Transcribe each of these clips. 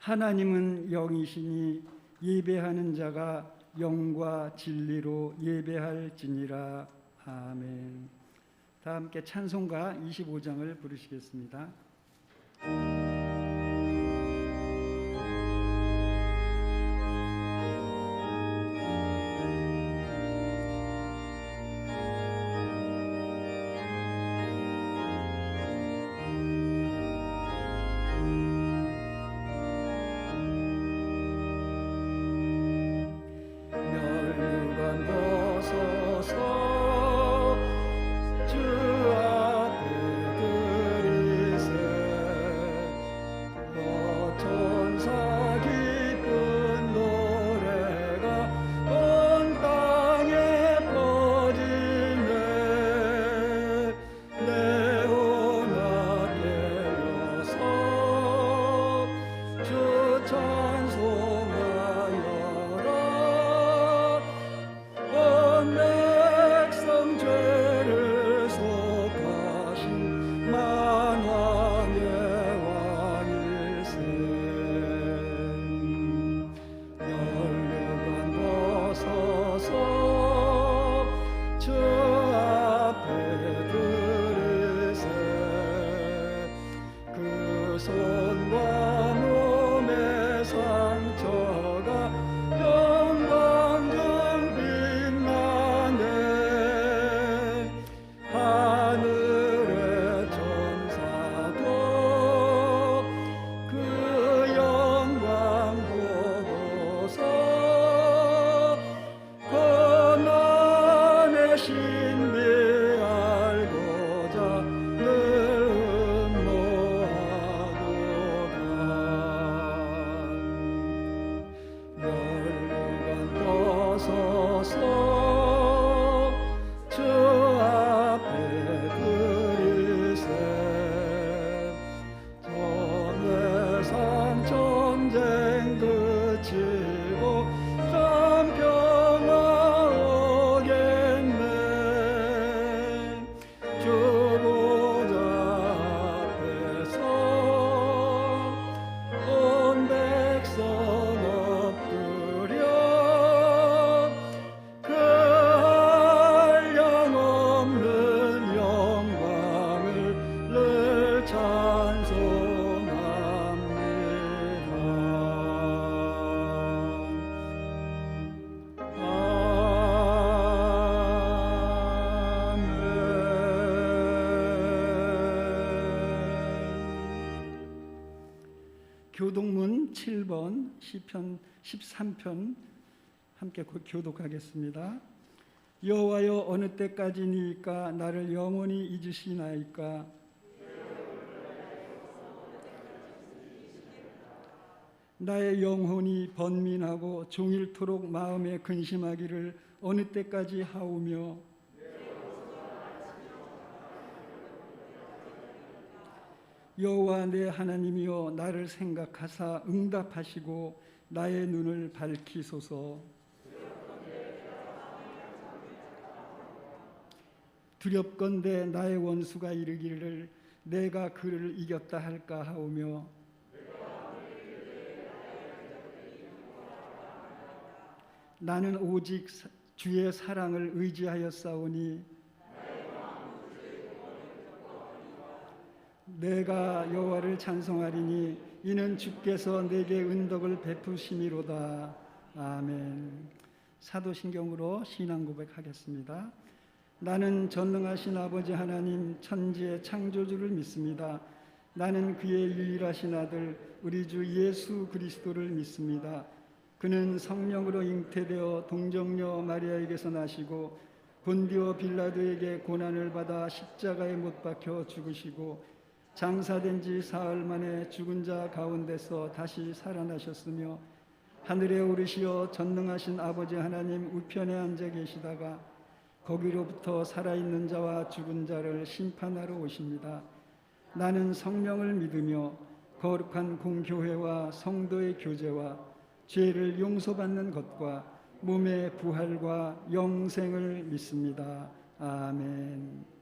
하나님은 영이시니 예배하는 자가 영과 진리로 예배할지니라. 아멘. 다 함께 찬송가 25장을 부르시겠습니다. 교독문 7번 시편 13편 함께 교독하겠습니다. 여호와여, 어느 때까지니까 나를 영원히 잊으시나이까? 나의 영혼이 번민하고 종일토록 마음에 근심하기를 어느 때까지 하오며, 여호와 내 하나님이여, 나를 생각하사 응답하시고 나의 눈을 밝히소서. 두렵건대 나의 원수가 이르기를 내가 그를 이겼다 할까 하오며, 나는 오직 주의 사랑을 의지하였사오니 내가 여호와를 찬송하리니 이는 주께서 내게 은덕을 베푸심이로다. 아멘. 사도신경으로 신앙 고백하겠습니다. 나는 전능하신 아버지 하나님 천지의 창조주를 믿습니다. 나는 그의 유일하신 아들 우리 주 예수 그리스도를 믿습니다. 그는 성령으로 잉태되어 동정녀 마리아에게서 나시고 본디오 빌라도에게 고난을 받아 십자가에 못 박혀 죽으시고 장사된 지 사흘 만에 죽은 자 가운데서 다시 살아나셨으며 하늘에 오르시어 전능하신 아버지 하나님 우편에 앉아 계시다가 거기로부터 살아있는 자와 죽은 자를 심판하러 오십니다. 나는 성령을 믿으며 거룩한 공교회와 성도의 교제와 죄를 용서받는 것과 몸의 부활과 영생을 믿습니다. 아멘.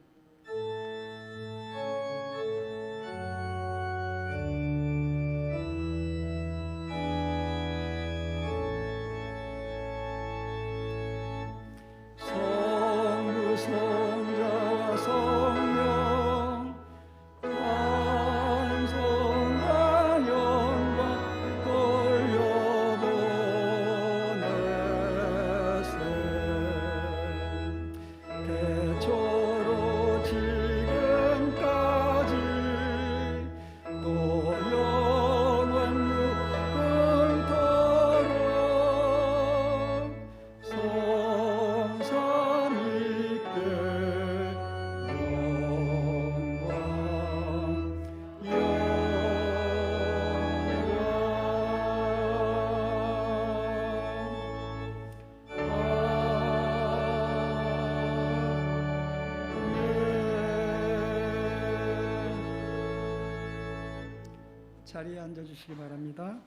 자리에 앉아주시기 바랍니다.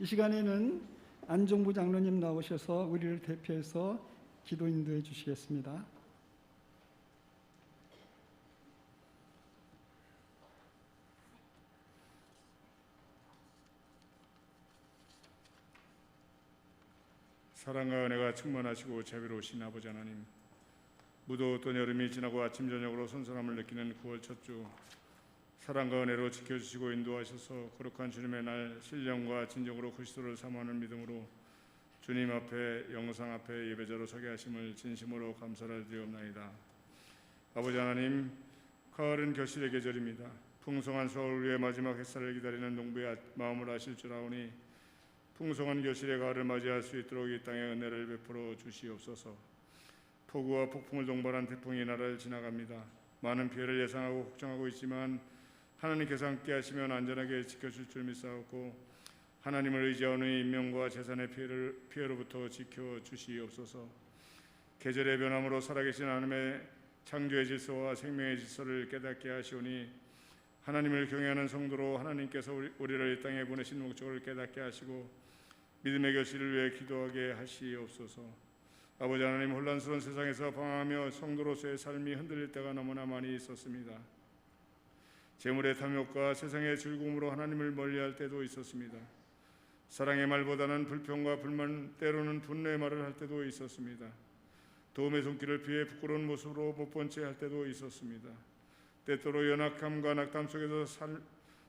이 시간에는 안종부 장로님 나오셔서 우리를 대표해서 기도 인도해 주시겠습니다. 사랑과 은혜가 충만하시고 자비로우신 아버지 하나님, 무더웠던 여름이 지나고 아침 저녁으로 선선함을 느끼는 9월 첫 주, 사랑과 은혜로 지켜주시고 인도하셔서 거룩한 주님의 날 신령과 진정으로 그리스도를 사모하는 믿음으로 주님 앞에 영상 앞에 예배자로 서게 하심을 진심으로 감사를 드리옵나이다. 아버지 하나님, 가을은 결실의 계절입니다. 풍성한 서울 위의 마지막 햇살을 기다리는 농부의 마음을 아실 줄 아오니 풍성한 결실의 가을을 맞이할 수 있도록 이 땅에 은혜를 베풀어 주시옵소서. 폭우와 폭풍을 동반한 태풍이 나라를 지나갑니다. 많은 피해를 예상하고 걱정하고 있지만 하나님께서 함께 하시면 안전하게 지켜줄 줄 믿사옵고 하나님을 의지하는 인명과 재산의 피해로부터 지켜주시옵소서. 계절의 변함으로 살아계신 하나님의 창조의 질서와 생명의 질서를 깨닫게 하시오니 하나님을 경외하는 성도로 하나님께서 우리를 이 땅에 보내신 목적을 깨닫게 하시고 믿음의 결실을 위해 기도하게 하시옵소서. 아버지 하나님, 혼란스러운 세상에서 방황하며 성도로서의 삶이 흔들릴 때가 너무나 많이 있었습니다. 재물의 탐욕과 세상의 즐거움으로 하나님을 멀리할 때도 있었습니다. 사랑의 말보다는 불평과 불만, 때로는 분노의 말을 할 때도 있었습니다. 도움의 손길을 피해 부끄러운 모습으로 못 본 채 할 때도 있었습니다. 때때로 연약함과 낙담 속에서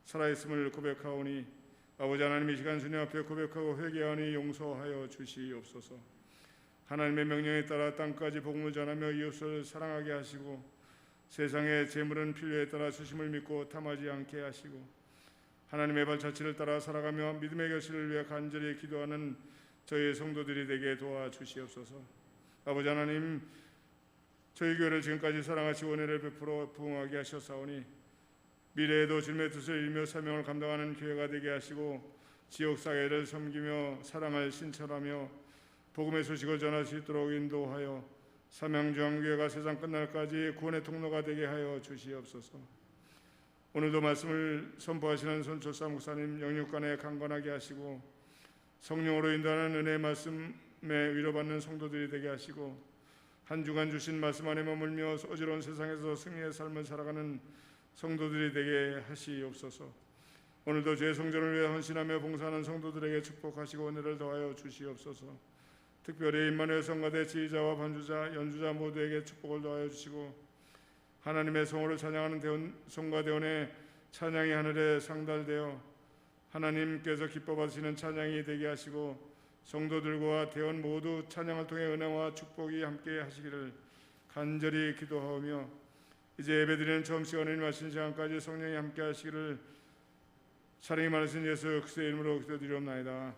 살아있음을 고백하오니 아버지 하나님, 이 시간 주님 앞에 고백하고 회개하니 용서하여 주시옵소서. 하나님의 명령에 따라 땅까지 복음을 전하며 이웃을 사랑하게 하시고 세상의 재물은 필요에 따라 주심을 믿고 탐하지 않게 하시고 하나님의 발자취를 따라 살아가며 믿음의 결실을 위해 간절히 기도하는 저희 성도들이 되게 도와주시옵소서. 아버지 하나님, 저희 교회를 지금까지 사랑하시고 은혜를 베풀어 부흥하게 하셨사오니 미래에도 주님의 뜻을 이루며 사명을 감당하는 교회가 되게 하시고 지역사회를 섬기며 사랑을 신천하며 복음의 소식을 전할 수 있도록 인도하여 삼양중앙교회가 세상 끝날까지 구원의 통로가 되게 하여 주시옵소서. 오늘도 말씀을 선포하시는 손철사 목사님 영육간에 강건하게 하시고 성령으로 인도하는 은혜의 말씀에 위로받는 성도들이 되게 하시고 한 주간 주신 말씀 안에 머물며 어지러운 세상에서 승리의 삶을 살아가는 성도들이 되게 하시옵소서. 오늘도 주의 성전을 위해 헌신하며 봉사하는 성도들에게 축복하시고 은혜를 더하여 주시옵소서. 특별히 임마누엘 성가대 지휘자와 반주자, 연주자 모두에게 축복을 더하여 주시고 하나님의 성호를 찬양하는 성가대원의 찬양이 하늘에 상달되어 하나님께서 기뻐 받으시는 찬양이 되게 하시고 성도들과 대원 모두 찬양을 통해 은혜와 축복이 함께 하시기를 간절히 기도하오며 이제 예배드리는 처음 시간에 마신 시간까지 성령이 함께 하시기를 사랑이 많으신 예수 그리스도의 이름으로 기도드리옵나이다.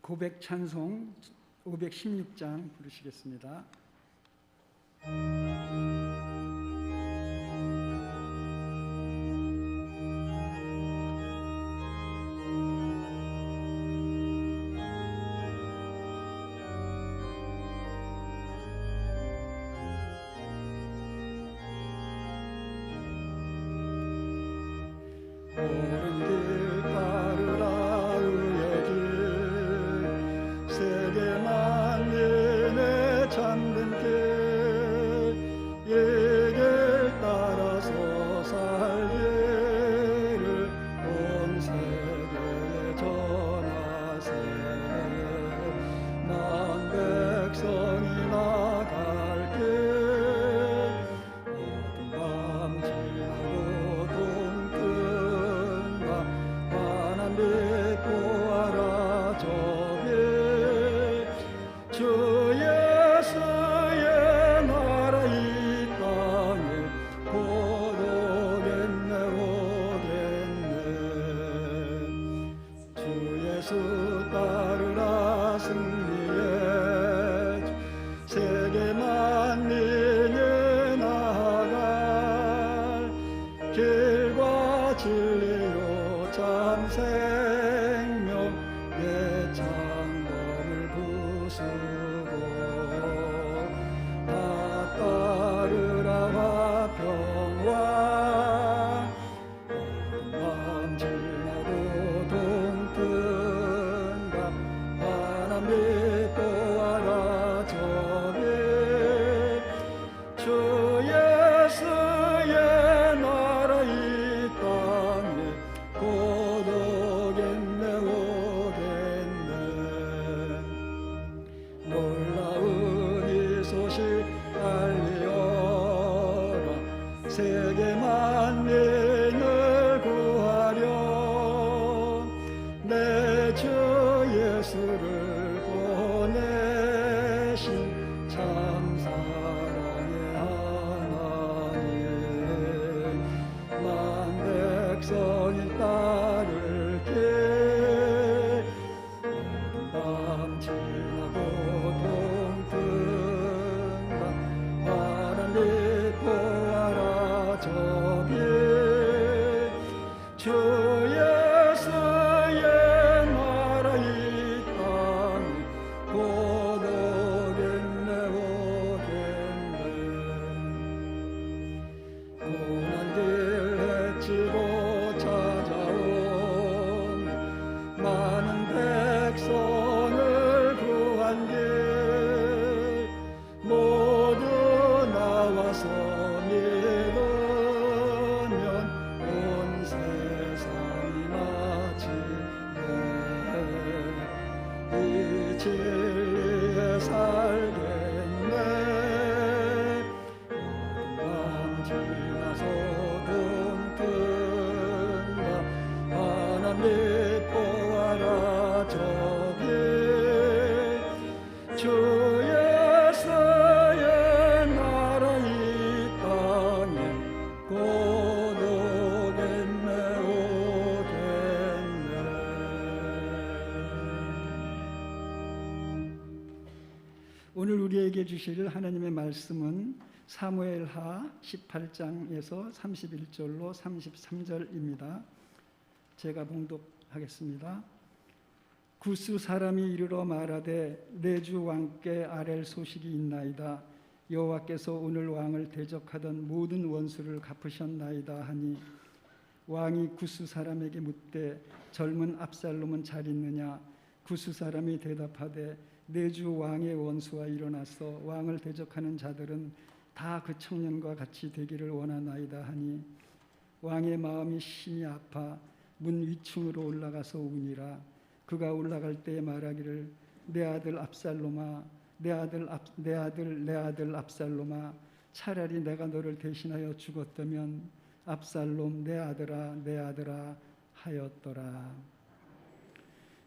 고백 찬송 516장 부르시겠습니다. 옳은 길 따르라 의의 길 세계 만민의 참된 지나서 동뜬다 하나님 보아라 저기 주 예수의 나라 이 땅에 곧 오겠네 오겠네. 오늘 우리에게 주실 하나님의 말씀은 사무엘하 18장에서 31절로 33절입니다. 제가 봉독하겠습니다. 구스 사람이 이르러 말하되 내 주 왕께 아랠 소식이 있나이다. 여호와께서 오늘 왕을 대적하던 모든 원수를 갚으셨나이다 하니 왕이 구스 사람에게 묻되 젊은 압살롬은 잘 있느냐? 구스 사람이 대답하되 내 주 왕의 원수와 일어나서 왕을 대적하는 자들은 다 그 청년과 같이 되기를 원하나이다 하니 왕의 마음이 심히 아파 문 위층으로 올라가서 우니라. 그가 올라갈 때에 말하기를 내 아들 압살롬아 내 아들 압살롬아 차라리 내가 너를 대신하여 죽었다면 압살롬 내 아들아 하였더라.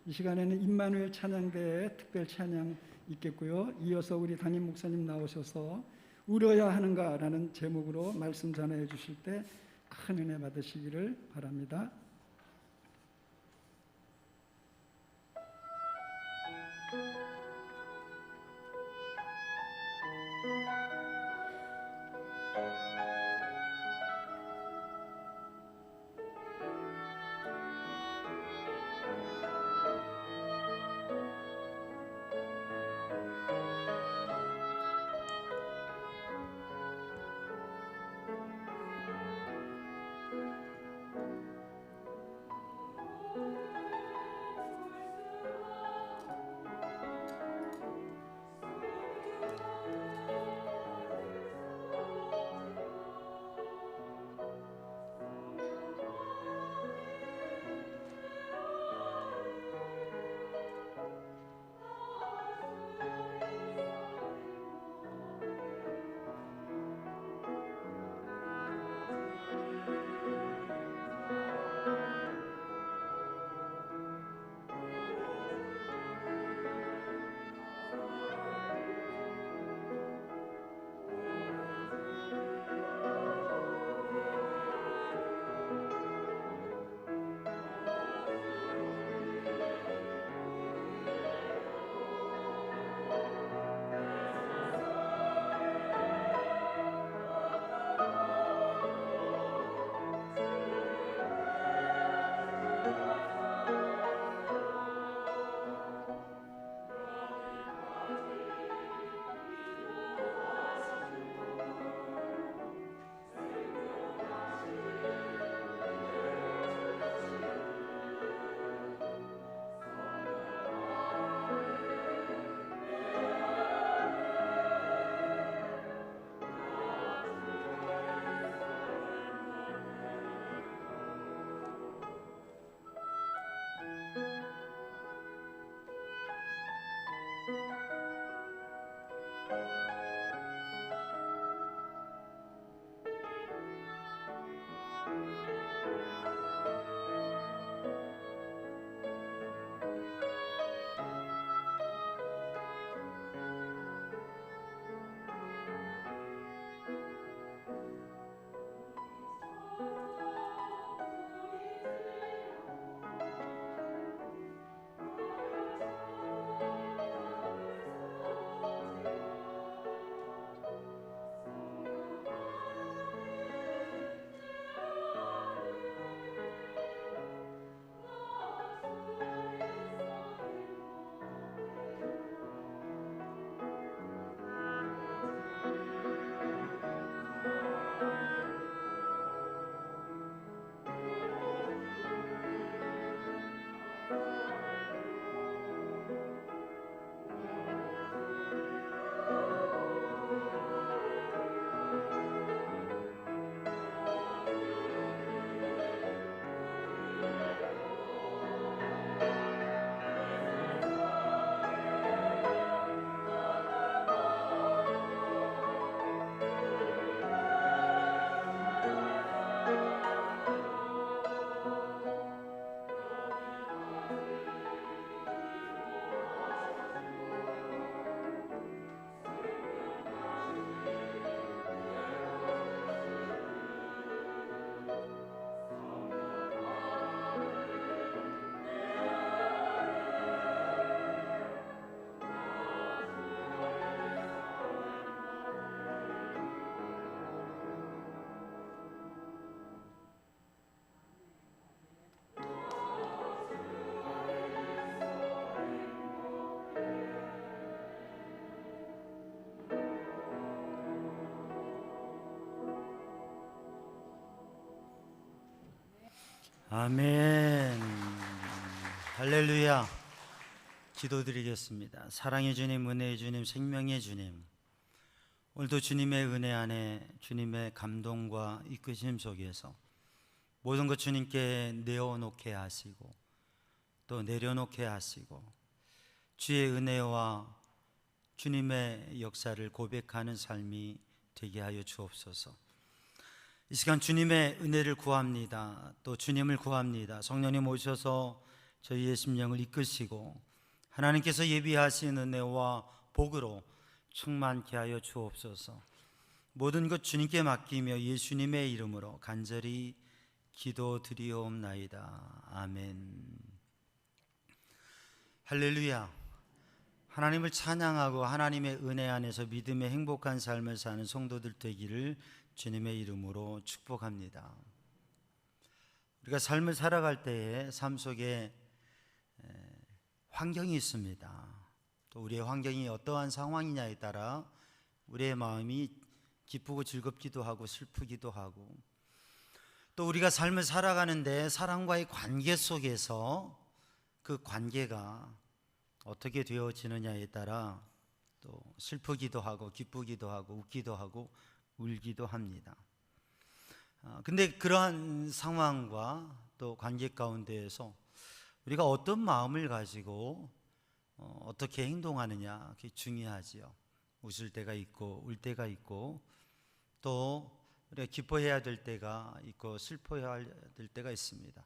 이 시간에는 임마누엘 찬양대에 특별 찬양 있겠고요. 이어서 우리 담임 목사님 나오셔서 울어야 하는가라는 제목으로 말씀 전해 주실 때 큰 은혜 받으시기를 바랍니다. 아멘. 할렐루야. 기도드리겠습니다. 사랑의 주님, 은혜의 주님, 생명의 주님, 오늘도 주님의 은혜 안에 주님의 감동과 이끄심 속에서 모든 것 주님께 내어놓게 하시고 또 내려놓게 하시고 주의 은혜와 주님의 역사를 고백하는 삶이 되게 하여 주옵소서. 이 시간 주님의 은혜를 구합니다. 또 주님을 구합니다. 성령님 오셔서 저희의 심령을 이끄시고 하나님께서 예비하신 은혜와 복으로 충만케 하여 주옵소서. 모든 것 주님께 맡기며 예수님의 이름으로 간절히 기도드리옵나이다. 아멘. 할렐루야. 하나님을 찬양하고 하나님의 은혜 안에서 믿음의 행복한 삶을 사는 성도들 되기를 주님의 이름으로 축복합니다. 우리가 삶을 살아갈 때에 삶 속에 환경이 있습니다. 또 우리의 환경이 어떠한 상황이냐에 따라 우리의 마음이 기쁘고 즐겁기도 하고 슬프기도 하고, 또 우리가 삶을 살아가는데 사람과의 관계 속에서 그 관계가 어떻게 되어지느냐에 따라 또 슬프기도 하고 기쁘기도 하고 웃기도 하고 울기도 합니다. 근데 그러한 상황과 또 관계 가운데에서 우리가 어떤 마음을 가지고 어떻게 행동하느냐, 그게 중요하지요. 웃을 때가 있고 울 때가 있고, 또 우리가 기뻐해야 될 때가 있고 슬퍼해야 될 때가 있습니다.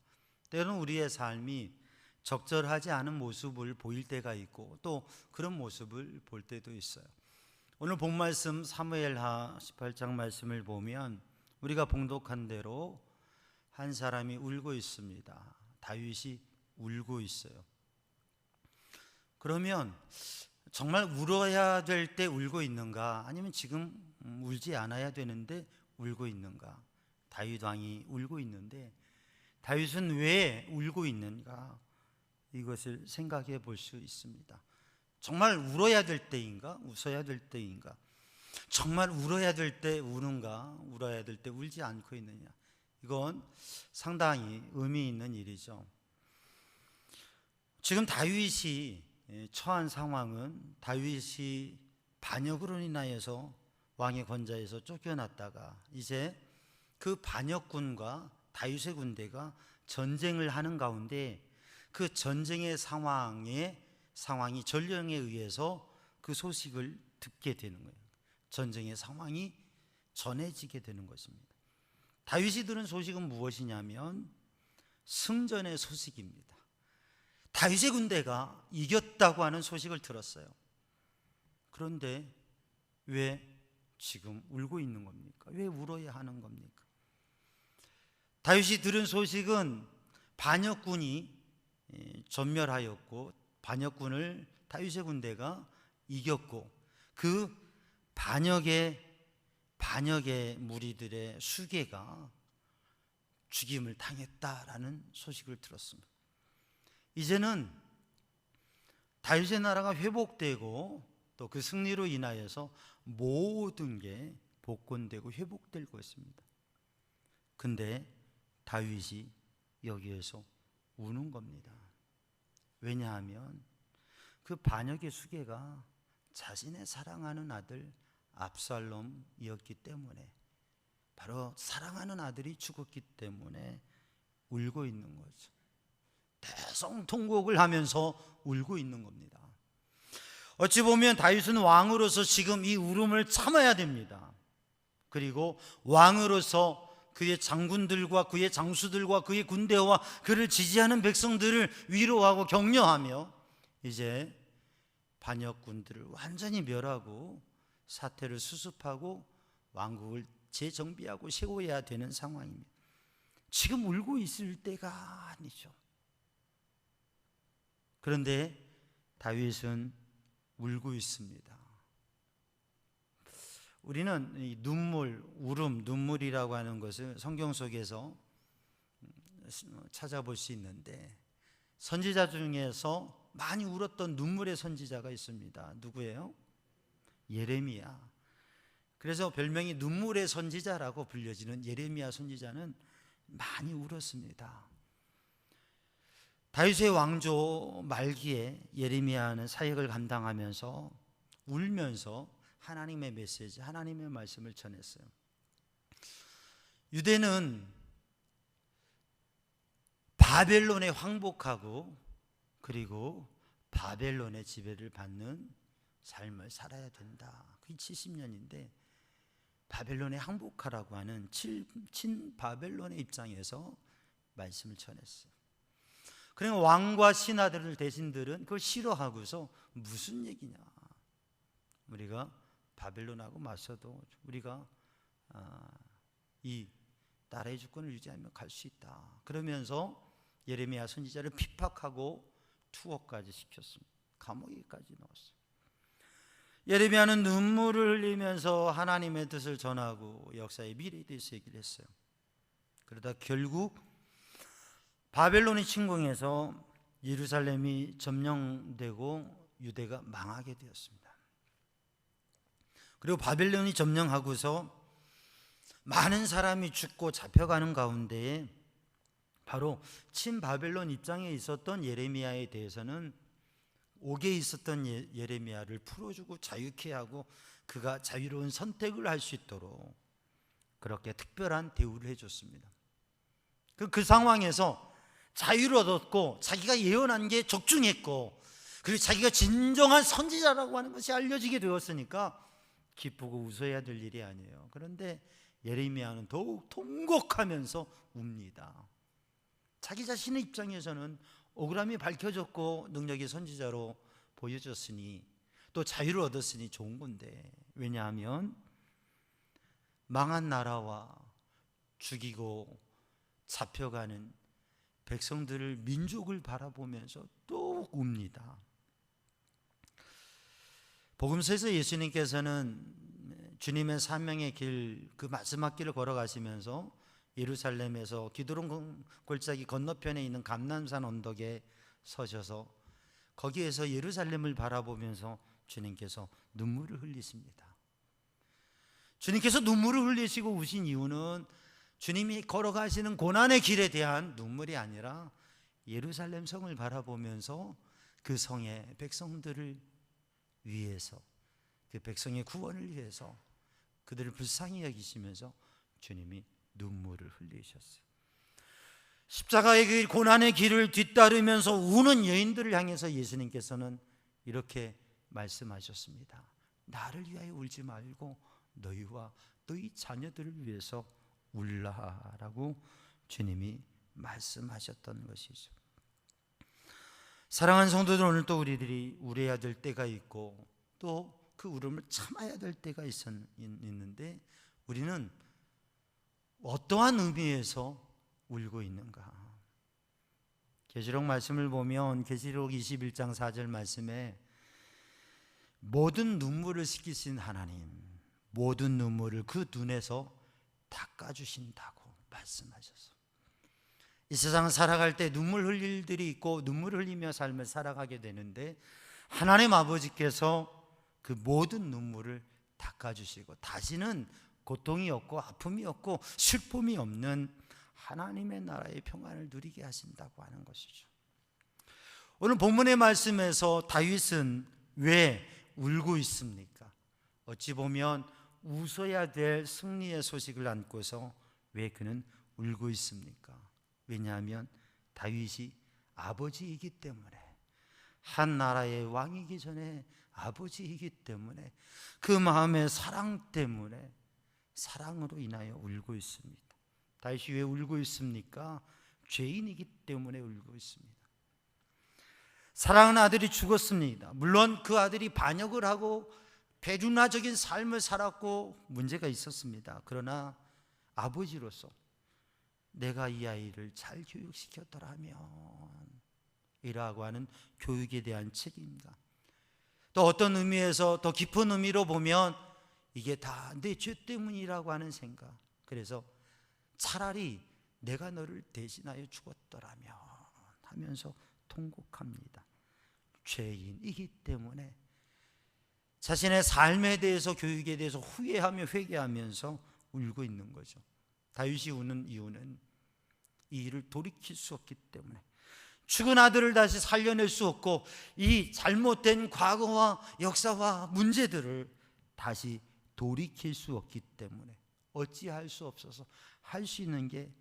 때로는 우리의 삶이 적절하지 않은 모습을 보일 때가 있고 또 그런 모습을 볼 때도 있어요. 오늘 본 말씀 사무엘하 18장 말씀을 보면 우리가 봉독한 대로 한 사람이 울고 있습니다. 다윗이 울고 있어요. 그러면 정말 울어야 될 때 울고 있는가, 아니면 지금 울지 않아야 되는데 울고 있는가? 다윗 왕이 울고 있는데 다윗은 왜 울고 있는가? 이것을 생각해 볼 수 있습니다. 정말 울어야 될 때인가? 웃어야 될 때인가? 정말 울어야 될 때 우는가? 울어야 될 때 울지 않고 있느냐? 이건 상당히 의미 있는 일이죠. 지금 다윗이 처한 상황은 다윗이 반역으로 인하여서 왕의 권좌에서 쫓겨났다가 이제 그 반역군과 다윗의 군대가 전쟁을 하는 가운데 그 전쟁의 상황이 전령에 의해서 그 소식을 듣게 되는 거예요. 전쟁의 상황이 전해지게 되는 것입니다. 다윗이 들은 소식은 무엇이냐면 승전의 소식입니다. 다윗의 군대가 이겼다고 하는 소식을 들었어요. 그런데 왜 지금 울고 있는 겁니까? 왜 울어야 하는 겁니까? 다윗이 들은 소식은 반역군이 전멸하였고 반역군을 다윗의 군대가 이겼고 그 반역의 무리들의 수개가 죽임을 당했다라는 소식을 들었습니다. 이제는 다윗의 나라가 회복되고 또 그 승리로 인하여서 모든 게 복권되고 회복될 것입니다. 근데 다윗이 여기에서 우는 겁니다. 왜냐하면 그 반역의 수개가 자신의 사랑하는 아들 압살롬이었기 때문에, 바로 사랑하는 아들이 죽었기 때문에 울고 있는 거죠. 대성통곡을 하면서 울고 있는 겁니다. 어찌 보면 다윗은 왕으로서 지금 이 울음을 참아야 됩니다. 그리고 왕으로서 그의 장군들과 그의 장수들과 그의 군대와 그를 지지하는 백성들을 위로하고 격려하며 이제 반역군들을 완전히 멸하고 사태를 수습하고 왕국을 재정비하고 세워야 되는 상황입니다. 지금 울고 있을 때가 아니죠. 그런데 다윗은 울고 있습니다. 우리는 이 눈물이라고 하는 것을 성경 속에서 찾아볼 수 있는데, 선지자 중에서 많이 울었던 눈물의 선지자가 있습니다. 누구예요? 예레미야. 그래서 별명이 눈물의 선지자라고 불려지는 예레미야 선지자는 많이 울었습니다. 다윗의 왕조 말기에 예레미야는 사역을 감당하면서 울면서 하나님의 메시지, 하나님의 말씀을 전했어요. 유대는 바벨론에 항복하고 그리고 바벨론의 지배를 받는 삶을 살아야 된다. 그게 70년인데 바벨론에 항복하라고 하는 친바벨론의 입장에서 말씀을 전했어요. 그러니까 왕과 신하들 대신들은 그걸 싫어하고서 무슨 얘기냐, 우리가 바벨론하고 맞서도 우리가 이 나라의 주권을 유지하며 갈 수 있다. 그러면서 예레미야 선지자를 핍박하고 투옥까지 시켰습니다. 감옥에까지 넣었어요. 예레미야는 눈물을 흘리면서 하나님의 뜻을 전하고 역사의 미래에 대해서 얘기를 했어요. 그러다 결국 바벨론이 침공해서 예루살렘이 점령되고 유대가 망하게 되었습니다. 그리고 바벨론이 점령하고서 많은 사람이 죽고 잡혀가는 가운데에 바로 친바벨론 입장에 있었던 예레미야에 대해서는 옥에 있었던 예레미야를 풀어주고 자유케 하고 그가 자유로운 선택을 할 수 있도록 그렇게 특별한 대우를 해줬습니다. 그 상황에서 자유를 얻었고 자기가 예언한 게 적중했고 그리고 자기가 진정한 선지자라고 하는 것이 알려지게 되었으니까 기쁘고 웃어야 될 일이 아니에요. 그런데 예레미야는 더욱 통곡하면서 웁니다. 자기 자신의 입장에서는 억울함이 밝혀졌고 능력의 선지자로 보여졌으니 또 자유를 얻었으니 좋은 건데, 왜냐하면 망한 나라와 죽이고 잡혀가는 백성들을, 민족을 바라보면서 또 웁니다. 복음서에서 예수님께서는 주님의 사명의 길, 그 마지막 길을 걸어가시면서 예루살렘에서 기드론 골짜기 건너편에 있는 감람산 언덕에 서셔서 거기에서 예루살렘을 바라보면서 주님께서 눈물을 흘리십니다. 주님께서 눈물을 흘리시고 우신 이유는 주님이 걸어가시는 고난의 길에 대한 눈물이 아니라 예루살렘 성을 바라보면서 그 성의 백성들을 위해서, 그 백성의 구원을 위해서 그들을 불쌍히 여기시면서 주님이 눈물을 흘리셨어요. 십자가의 그 고난의 길을 뒤따르면서 우는 여인들을 향해서 예수님께서는 이렇게 말씀하셨습니다. 나를 위하여 울지 말고 너희와 너희 자녀들을 위해서 울라라고 주님이 말씀하셨던 것이죠. 사랑하는 성도들, 오늘 또 우리들이 울어야 될 때가 있고 또 그 울음을 참아야 될 때가 있는데 우리는 어떠한 의미에서 울고 있는가? 계시록 말씀을 보면 계시록 21장 4절 말씀에 모든 눈물을 씻기신 하나님, 모든 눈물을 그 눈에서 닦아주신다고 말씀하셨어요. 이 세상 살아갈 때 눈물 흘릴 일들이 있고 눈물을 흘리며 삶을 살아가게 되는데 하나님 아버지께서 그 모든 눈물을 닦아주시고 다시는 고통이 없고 아픔이 없고 슬픔이 없는 하나님의 나라의 평안을 누리게 하신다고 하는 것이죠. 오늘 본문의 말씀에서 다윗은 왜 울고 있습니까? 어찌 보면 웃어야 될 승리의 소식을 안고서 왜 그는 울고 있습니까? 왜냐하면 다윗이 아버지이기 때문에, 한 나라의 왕이기 전에 아버지이기 때문에, 그 마음의 사랑 때문에, 사랑으로 인하여 울고 있습니다. 다윗이 왜 울고 있습니까? 죄인이기 때문에 울고 있습니다. 사랑하는 아들이 죽었습니다. 물론 그 아들이 반역을 하고 배륜화적인 삶을 살았고 문제가 있었습니다. 그러나 아버지로서 내가 이 아이를 잘 교육시켰더라면, 이라고 하는 교육에 대한 책임감, 또 어떤 의미에서 더 깊은 의미로 보면 이게 다 내 죄 때문이라고 하는 생각, 그래서 차라리 내가 너를 대신하여 죽었더라면 하면서 통곡합니다. 죄인이기 때문에 자신의 삶에 대해서, 교육에 대해서 후회하며 회개하면서 울고 있는 거죠. 다윗이 우는 이유는 이 일을 돌이킬 수 없기 때문에, 죽은 아들을 다시 살려낼 수 없고 이 잘못된 과거와 역사와 문제들을 다시 돌이킬 수 없기 때문에 어찌할 수 없어서 할 수 있는 게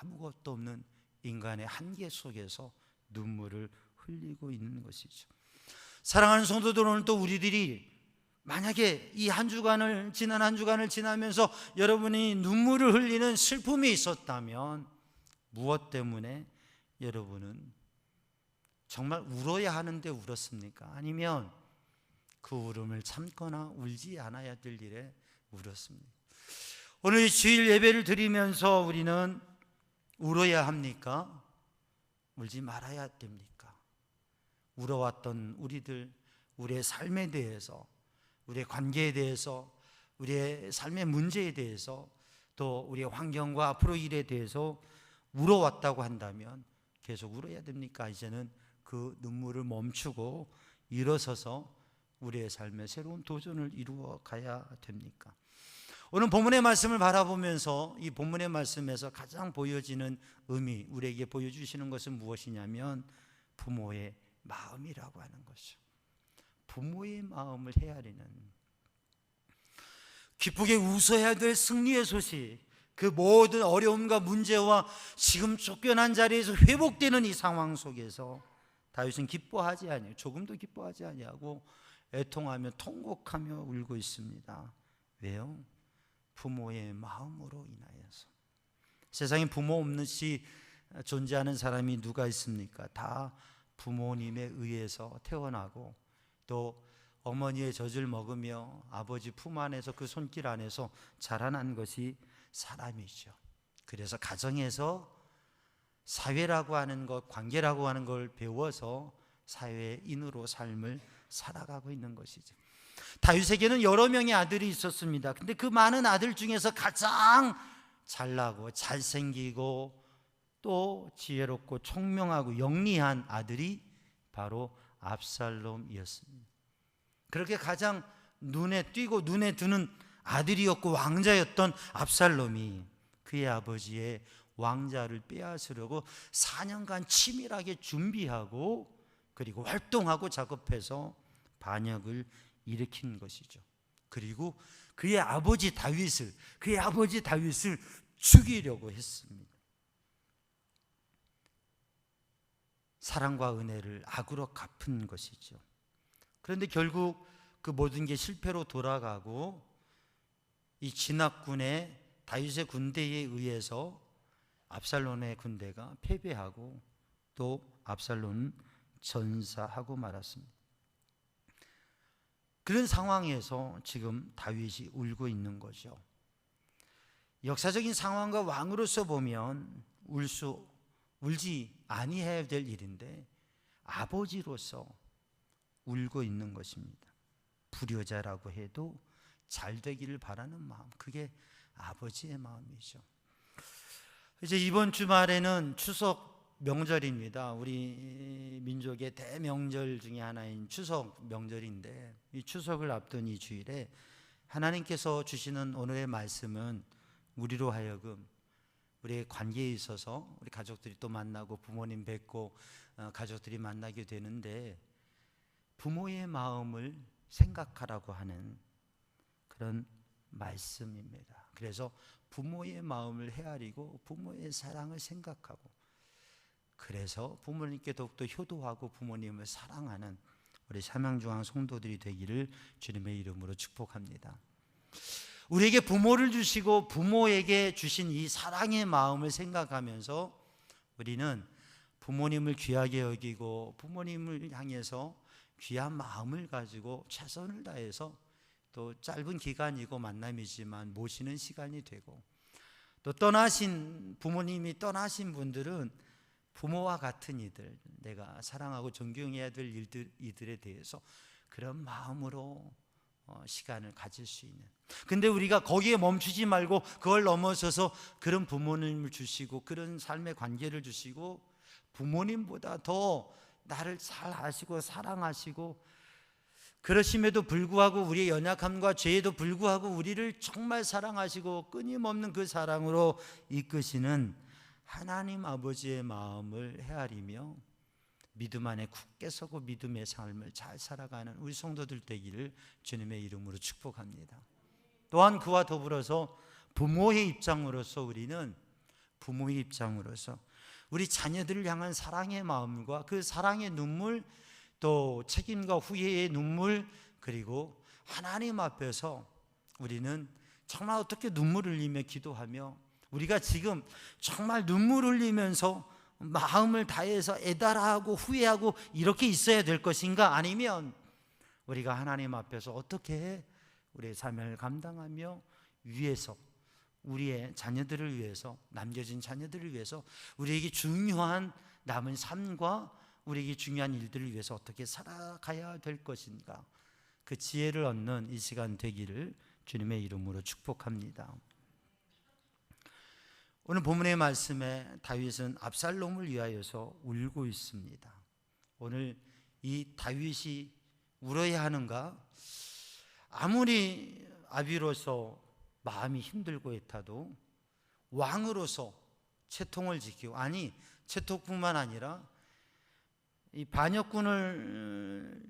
아무것도 없는 인간의 한계 속에서 눈물을 흘리고 있는 것이죠. 사랑하는 성도들, 오늘 또 우리들이 만약에 이 한 주간을 지난 한 주간을 지나면서 여러분이 눈물을 흘리는 슬픔이 있었다면 무엇 때문에 여러분은 정말 울어야 하는데 울었습니까? 아니면 그 울음을 참거나 울지 않아야 될 일에 울었습니까? 오늘 주일 예배를 드리면서 우리는 울어야 합니까? 울지 말아야 됩니까? 울어왔던 우리들, 우리의 삶에 대해서, 우리의 관계에 대해서, 우리의 삶의 문제에 대해서, 또 우리의 환경과 앞으로 일에 대해서 울어왔다고 한다면 계속 울어야 됩니까? 이제는 그 눈물을 멈추고 일어서서 우리의 삶에 새로운 도전을 이루어 가야 됩니까? 오늘 본문의 말씀을 바라보면서 이 본문의 말씀에서 가장 보여지는 의미, 우리에게 보여주시는 것은 무엇이냐면 부모의 마음이라고 하는 것이죠. 부모의 마음을 헤아리는, 기쁘게 웃어야 될 승리의 소식, 그 모든 어려움과 문제와 지금 쫓겨난 자리에서 회복되는 이 상황 속에서 다윗은 기뻐하지 아니하고, 조금도 기뻐하지 아니하고 애통하며 통곡하며 울고 있습니다. 왜요? 부모의 마음으로 인하여서. 세상에 부모 없이 존재하는 사람이 누가 있습니까? 다 부모님에 의해서 태어나고 또 어머니의 젖을 먹으며 아버지 품 안에서 그 손길 안에서 자라난 것이 사람이죠. 그래서 가정에서 사회라고 하는 것, 관계라고 하는 걸 배워서 사회인으로 삶을 살아가고 있는 것이죠. 다윗에게는 여러 명의 아들이 있었습니다. 근데 그 많은 아들 중에서 가장 잘나고 잘생기고 또 지혜롭고 총명하고 영리한 아들이 바로 압살롬이었습니다. 그렇게 가장 눈에 띄고 눈에 드는 아들이었고 왕자였던 압살롬이 그의 아버지의 왕자를 빼앗으려고 4년간 치밀하게 준비하고 그리고 활동하고 작업해서 반역을 일으킨 것이죠. 그리고 그의 아버지 다윗을 죽이려고 했습니다. 사랑과 은혜를 악으로 갚은 것이죠. 그런데 결국 그 모든 게 실패로 돌아가고 이 진압군의 다윗의 군대에 의해서 압살롬의 군대가 패배하고 또 압살롬은 전사하고 말았습니다. 그런 상황에서 지금 다윗이 울고 있는 거죠. 역사적인 상황과 왕으로서 보면 울지 아니해야 될 일인데 아버지로서 울고 있는 것입니다. 불효자라고 해도 잘 되기를 바라는 마음, 그게 아버지의 마음이죠. 이제 이번 주말에는 추석 명절입니다. 우리 민족의 대명절 중에 하나인 추석 명절인데 이 추석을 앞둔 이 주일에 하나님께서 주시는 오늘의 말씀은 우리로 하여금 우리의 관계에 있어서 우리 가족들이 또 만나고 부모님 뵙고 가족들이 만나게 되는데 부모의 마음을 생각하라고 하는 그런 말씀입니다. 그래서 부모의 마음을 헤아리고 부모의 사랑을 생각하고 그래서 부모님께 더욱더 효도하고 부모님을 사랑하는 우리 삼양중앙 성도들이 되기를 주님의 이름으로 축복합니다. 우리에게 부모를 주시고 부모에게 주신 이 사랑의 마음을 생각하면서 우리는 부모님을 귀하게 여기고 부모님을 향해서 귀한 마음을 가지고 최선을 다해서 또 짧은 기간이고 만남이지만 모시는 시간이 되고 또 부모님이 떠나신 분들은 부모와 같은 이들, 내가 사랑하고 존경해야 될 이들에 대해서 그런 마음으로 시간을 가질 수 있는. 근데 우리가 거기에 멈추지 말고 그걸 넘어서서 그런 부모님을 주시고 그런 삶의 관계를 주시고 부모님보다 더 나를 잘 아시고 사랑하시고 그러심에도 불구하고 우리의 연약함과 죄에도 불구하고 우리를 정말 사랑하시고 끊임없는 그 사랑으로 이끄시는 하나님 아버지의 마음을 헤아리며 믿음 안에 굳게 서고 믿음의 삶을 잘 살아가는 우리 성도들 되기를 주님의 이름으로 축복합니다. 또한 그와 더불어서 부모의 입장으로서 우리는 부모의 입장으로서 우리 자녀들을 향한 사랑의 마음과 그 사랑의 눈물, 또 책임과 후회의 눈물, 그리고 하나님 앞에서 우리는 정말 어떻게 눈물을 흘리며 기도하며 우리가 지금 정말 눈물 흘리면서 마음을 다해서 애달아하고 후회하고 이렇게 있어야 될 것인가? 아니면 우리가 하나님 앞에서 어떻게 우리의 삶을 감당하며 위해서 우리의 자녀들을 위해서, 남겨진 자녀들을 위해서, 우리에게 중요한 남은 삶과 우리에게 중요한 일들을 위해서 어떻게 살아가야 될 것인가, 그 지혜를 얻는 이 시간 되기를 주님의 이름으로 축복합니다. 오늘 본문의 말씀에 다윗은 압살롬을 위하여서 울고 있습니다. 오늘 이 다윗이 울어야 하는가? 아무리 아비로서 마음이 힘들고 애타도 왕으로서 채통을 지키고, 아니 채통뿐만 아니라 이 반역군을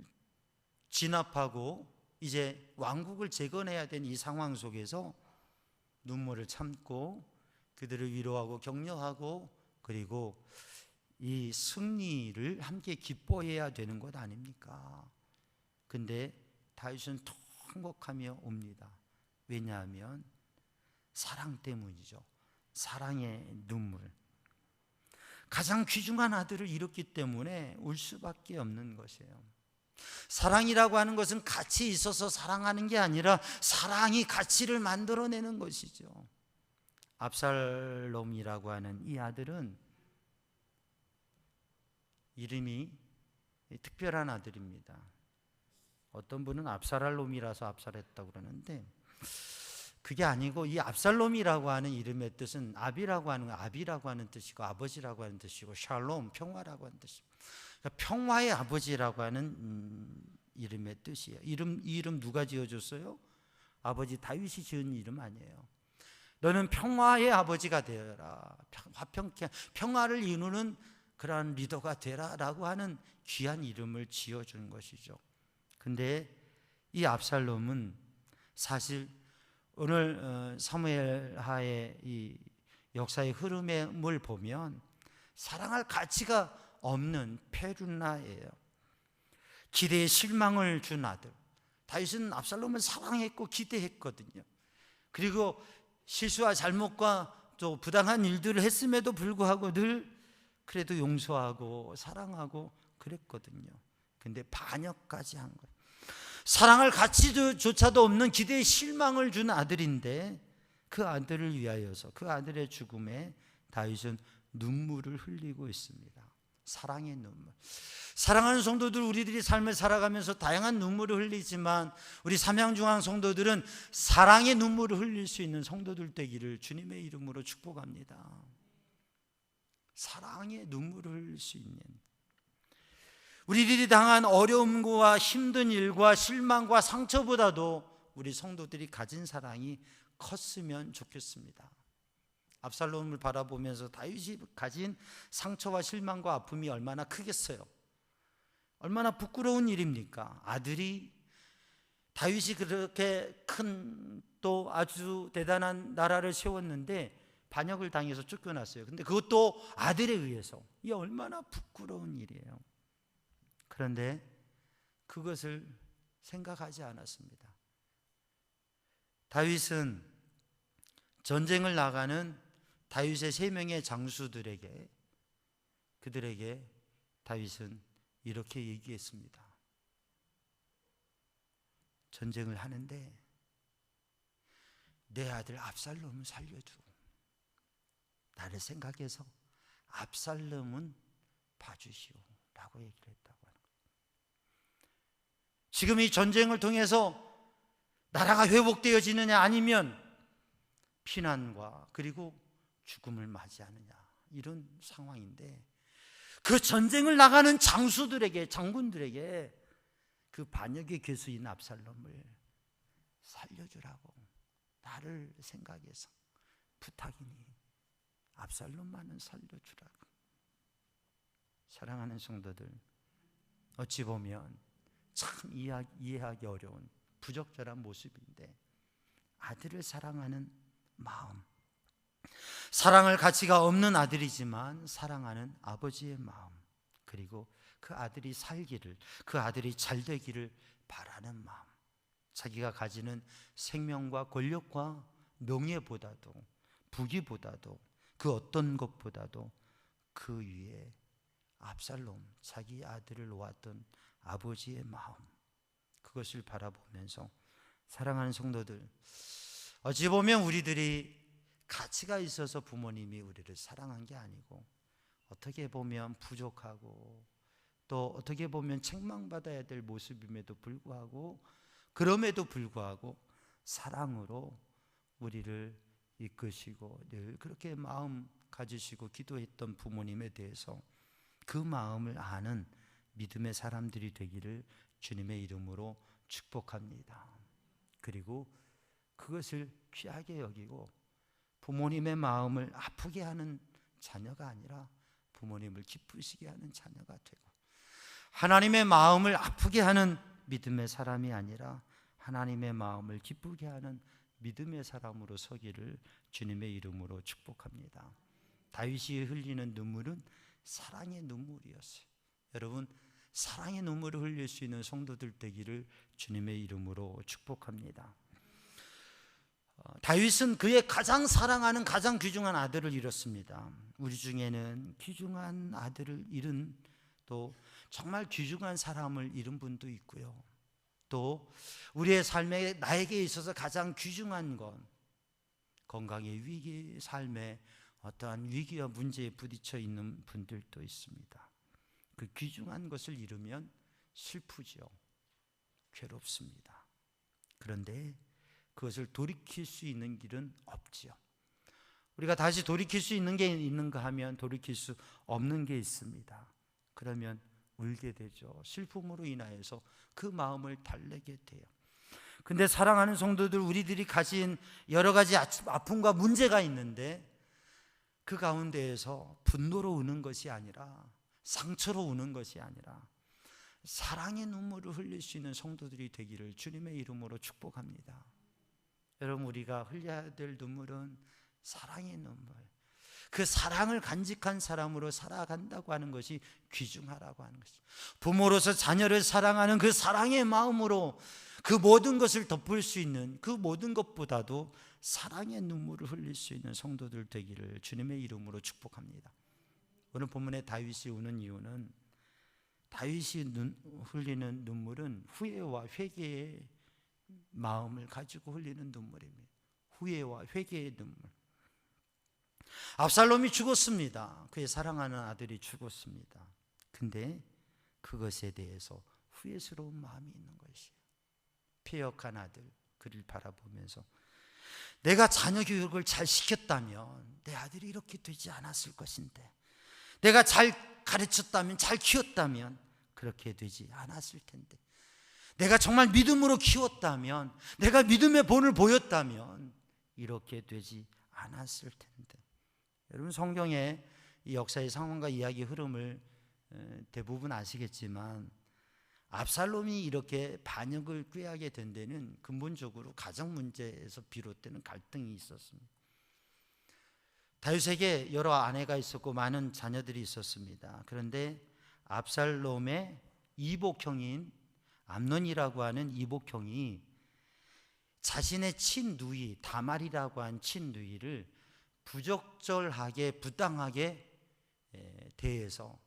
진압하고 이제 왕국을 재건해야 된 이 상황 속에서 눈물을 참고 그들을 위로하고 격려하고 그리고 이 승리를 함께 기뻐해야 되는 것 아닙니까? 근데 다윗은 통곡하며 옵니다. 왜냐하면 사랑 때문이죠. 사랑의 눈물. 가장 귀중한 아들을 잃었기 때문에 울 수밖에 없는 것이에요. 사랑이라고 하는 것은 가치 있어서 사랑하는 게 아니라 사랑이 가치를 만들어내는 것이죠. 압살롬이라고 하는 이 아들은 이름이 특별한 아들입니다. 어떤 분은 압살롬이라서 압살했다고 그러는데 그게 아니고, 이 압살롬이라고 하는 이름의 뜻은 아비라고 하는 뜻이고 아버지라고 하는 뜻이고 샬롬, 평화라고 하는 뜻입니다. 그러니까 평화의 아버지라고 하는 이름의 뜻이에요. 이 이름 누가 지어줬어요? 아버지 다윗이 지은 이름 아니에요. 너는 평화의 아버지가 되어라, 평화를 이루는 그러한 리더가 되라 라고 하는 귀한 이름을 지어준 것이죠. 근데 이 압살롬은 사실 오늘 사무엘하의 이 역사의 흐름을 보면 사랑할 가치가 없는 페루나예요. 기대에 실망을 준 아들. 다윗은 압살롬을 사랑했고 기대했거든요. 그리고 실수와 잘못과 또 부당한 일들을 했음에도 불구하고 늘 그래도 용서하고 사랑하고 그랬거든요. 근데 반역까지 한 거예요. 사랑할 가치조차도 없는 기대에 실망을 준 아들인데 그 아들을 위하여서, 그 아들의 죽음에 다윗은 눈물을 흘리고 있습니다. 사랑의 눈물. 사랑하는 성도들, 우리들이 삶을 살아가면서 다양한 눈물을 흘리지만 우리 삼양중앙 성도들은 사랑의 눈물을 흘릴 수 있는 성도들 되기를 주님의 이름으로 축복합니다. 사랑의 눈물을 흘릴 수 있는, 우리들이 당한 어려움과 힘든 일과 실망과 상처보다도 우리 성도들이 가진 사랑이 컸으면 좋겠습니다. 압살롬을 바라보면서 다윗이 가진 상처와 실망과 아픔이 얼마나 크겠어요. 얼마나 부끄러운 일입니까? 아들이, 다윗이 그렇게 큰 또 아주 대단한 나라를 세웠는데 반역을 당해서 쫓겨났어요. 근데 그것도 아들에 의해서. 이게 얼마나 부끄러운 일이에요. 그런데 그것을 생각하지 않았습니다. 다윗은 전쟁을 나가는 다윗의 3명의 장수들에게, 그들에게 다윗은 이렇게 얘기했습니다. 전쟁을 하는데 내 아들 압살롬을 살려줘. 나를 생각해서 압살롬은 봐주시오 라고 얘기를 했다고 하는 거예요. 지금 이 전쟁을 통해서 나라가 회복되어지느냐 아니면 피난과 그리고 죽음을 맞이하느냐, 이런 상황인데 그 전쟁을 나가는 장수들에게, 장군들에게 그 반역의 괴수인 압살롬을 살려주라고 나를 생각해서 부탁이니 압살롬만은 살려주라고. 사랑하는 성도들, 어찌 보면 참 이해하기 어려운 부적절한 모습인데, 아들을 사랑하는 마음, 사랑할 가치가 없는 아들이지만 사랑하는 아버지의 마음, 그리고 그 아들이 살기를, 그 아들이 잘 되기를 바라는 마음, 자기가 가지는 생명과 권력과 명예보다도, 부귀보다도, 그 어떤 것보다도 그 위에 압살롬, 자기 아들을 놓았던 아버지의 마음, 그것을 바라보면서 사랑하는 성도들, 어찌 보면 우리들이 가치가 있어서 부모님이 우리를 사랑한 게 아니고, 어떻게 보면 부족하고 또 어떻게 보면 책망받아야 될 모습임에도 불구하고, 그럼에도 불구하고 사랑으로 우리를 이끄시고 늘 그렇게 마음 가지시고 기도했던 부모님에 대해서 그 마음을 아는 믿음의 사람들이 되기를 주님의 이름으로 축복합니다. 그리고 그것을 귀하게 여기고 부모님의 마음을 아프게 하는 자녀가 아니라 부모님을 기쁘시게 하는 자녀가 되고, 하나님의 마음을 아프게 하는 믿음의 사람이 아니라 하나님의 마음을 기쁘게 하는 믿음의 사람으로 서기를 주님의 이름으로 축복합니다. 다윗이 흘리는 눈물은 사랑의 눈물이었어요. 여러분, 사랑의 눈물을 흘릴 수 있는 성도들 되기를 주님의 이름으로 축복합니다. 다윗은 그의 가장 사랑하는 가장 귀중한 아들을 잃었습니다. 우리 중에는 귀중한 아들을 잃은, 또 정말 귀중한 사람을 잃은 분도 있고요. 또 우리의 삶에 나에게 있어서 가장 귀중한 건 건강의 위기, 삶의 어떠한 위기와 문제에 부딪혀 있는 분들도 있습니다. 그 귀중한 것을 잃으면 슬프죠. 괴롭습니다. 그런데 그것을 돌이킬 수 있는 길은 없지요. 우리가 다시 돌이킬 수 있는 게 있는가 하면 돌이킬 수 없는 게 있습니다. 그러면 울게 되죠. 슬픔으로 인하여서 그 마음을 달래게 돼요. 근데 사랑하는 성도들, 우리들이 가진 여러 가지 아픔과 문제가 있는데 그 가운데에서 분노로 우는 것이 아니라, 상처로 우는 것이 아니라 사랑의 눈물을 흘릴 수 있는 성도들이 되기를 주님의 이름으로 축복합니다. 여러분, 우리가 흘려야 될 눈물은 사랑의 눈물, 그 사랑을 간직한 사람으로 살아간다고 하는 것이 귀중하라고 하는 것이죠. 부모로서 자녀를 사랑하는 그 사랑의 마음으로 그 모든 것을 덮을 수 있는, 그 모든 것보다도 사랑의 눈물을 흘릴 수 있는 성도들 되기를 주님의 이름으로 축복합니다. 오늘 본문에 다윗이 우는 이유는, 다윗이 흘리는 눈물은 후회와 회개의 마음을 가지고 흘리는 눈물입니다. 후회와 회개의 눈물. 압살롬이 죽었습니다. 그의 사랑하는 아들이 죽었습니다. 근데 그것에 대해서 후회스러운 마음이 있는 것이에요. 폐역한 아들, 그를 바라보면서 내가 자녀 교육을 잘 시켰다면 내 아들이 이렇게 되지 않았을 것인데, 내가 잘 가르쳤다면, 잘 키웠다면 그렇게 되지 않았을 텐데, 내가 정말 믿음으로 키웠다면, 내가 믿음의 본을 보였다면 이렇게 되지 않았을 텐데. 여러분, 성경의 이 역사의 상황과 이야기 흐름을 대부분 아시겠지만, 압살롬이 이렇게 반역을 꾀하게 된 데는 근본적으로 가정 문제에서 비롯되는 갈등이 있었습니다. 다윗에게 여러 아내가 있었고 많은 자녀들이 있었습니다. 그런데 압살롬의 이복형인 암논이라고 하는 이복형이 자신의 친누이 다말이라고 한 친누이를 부적절하게, 부당하게 대해서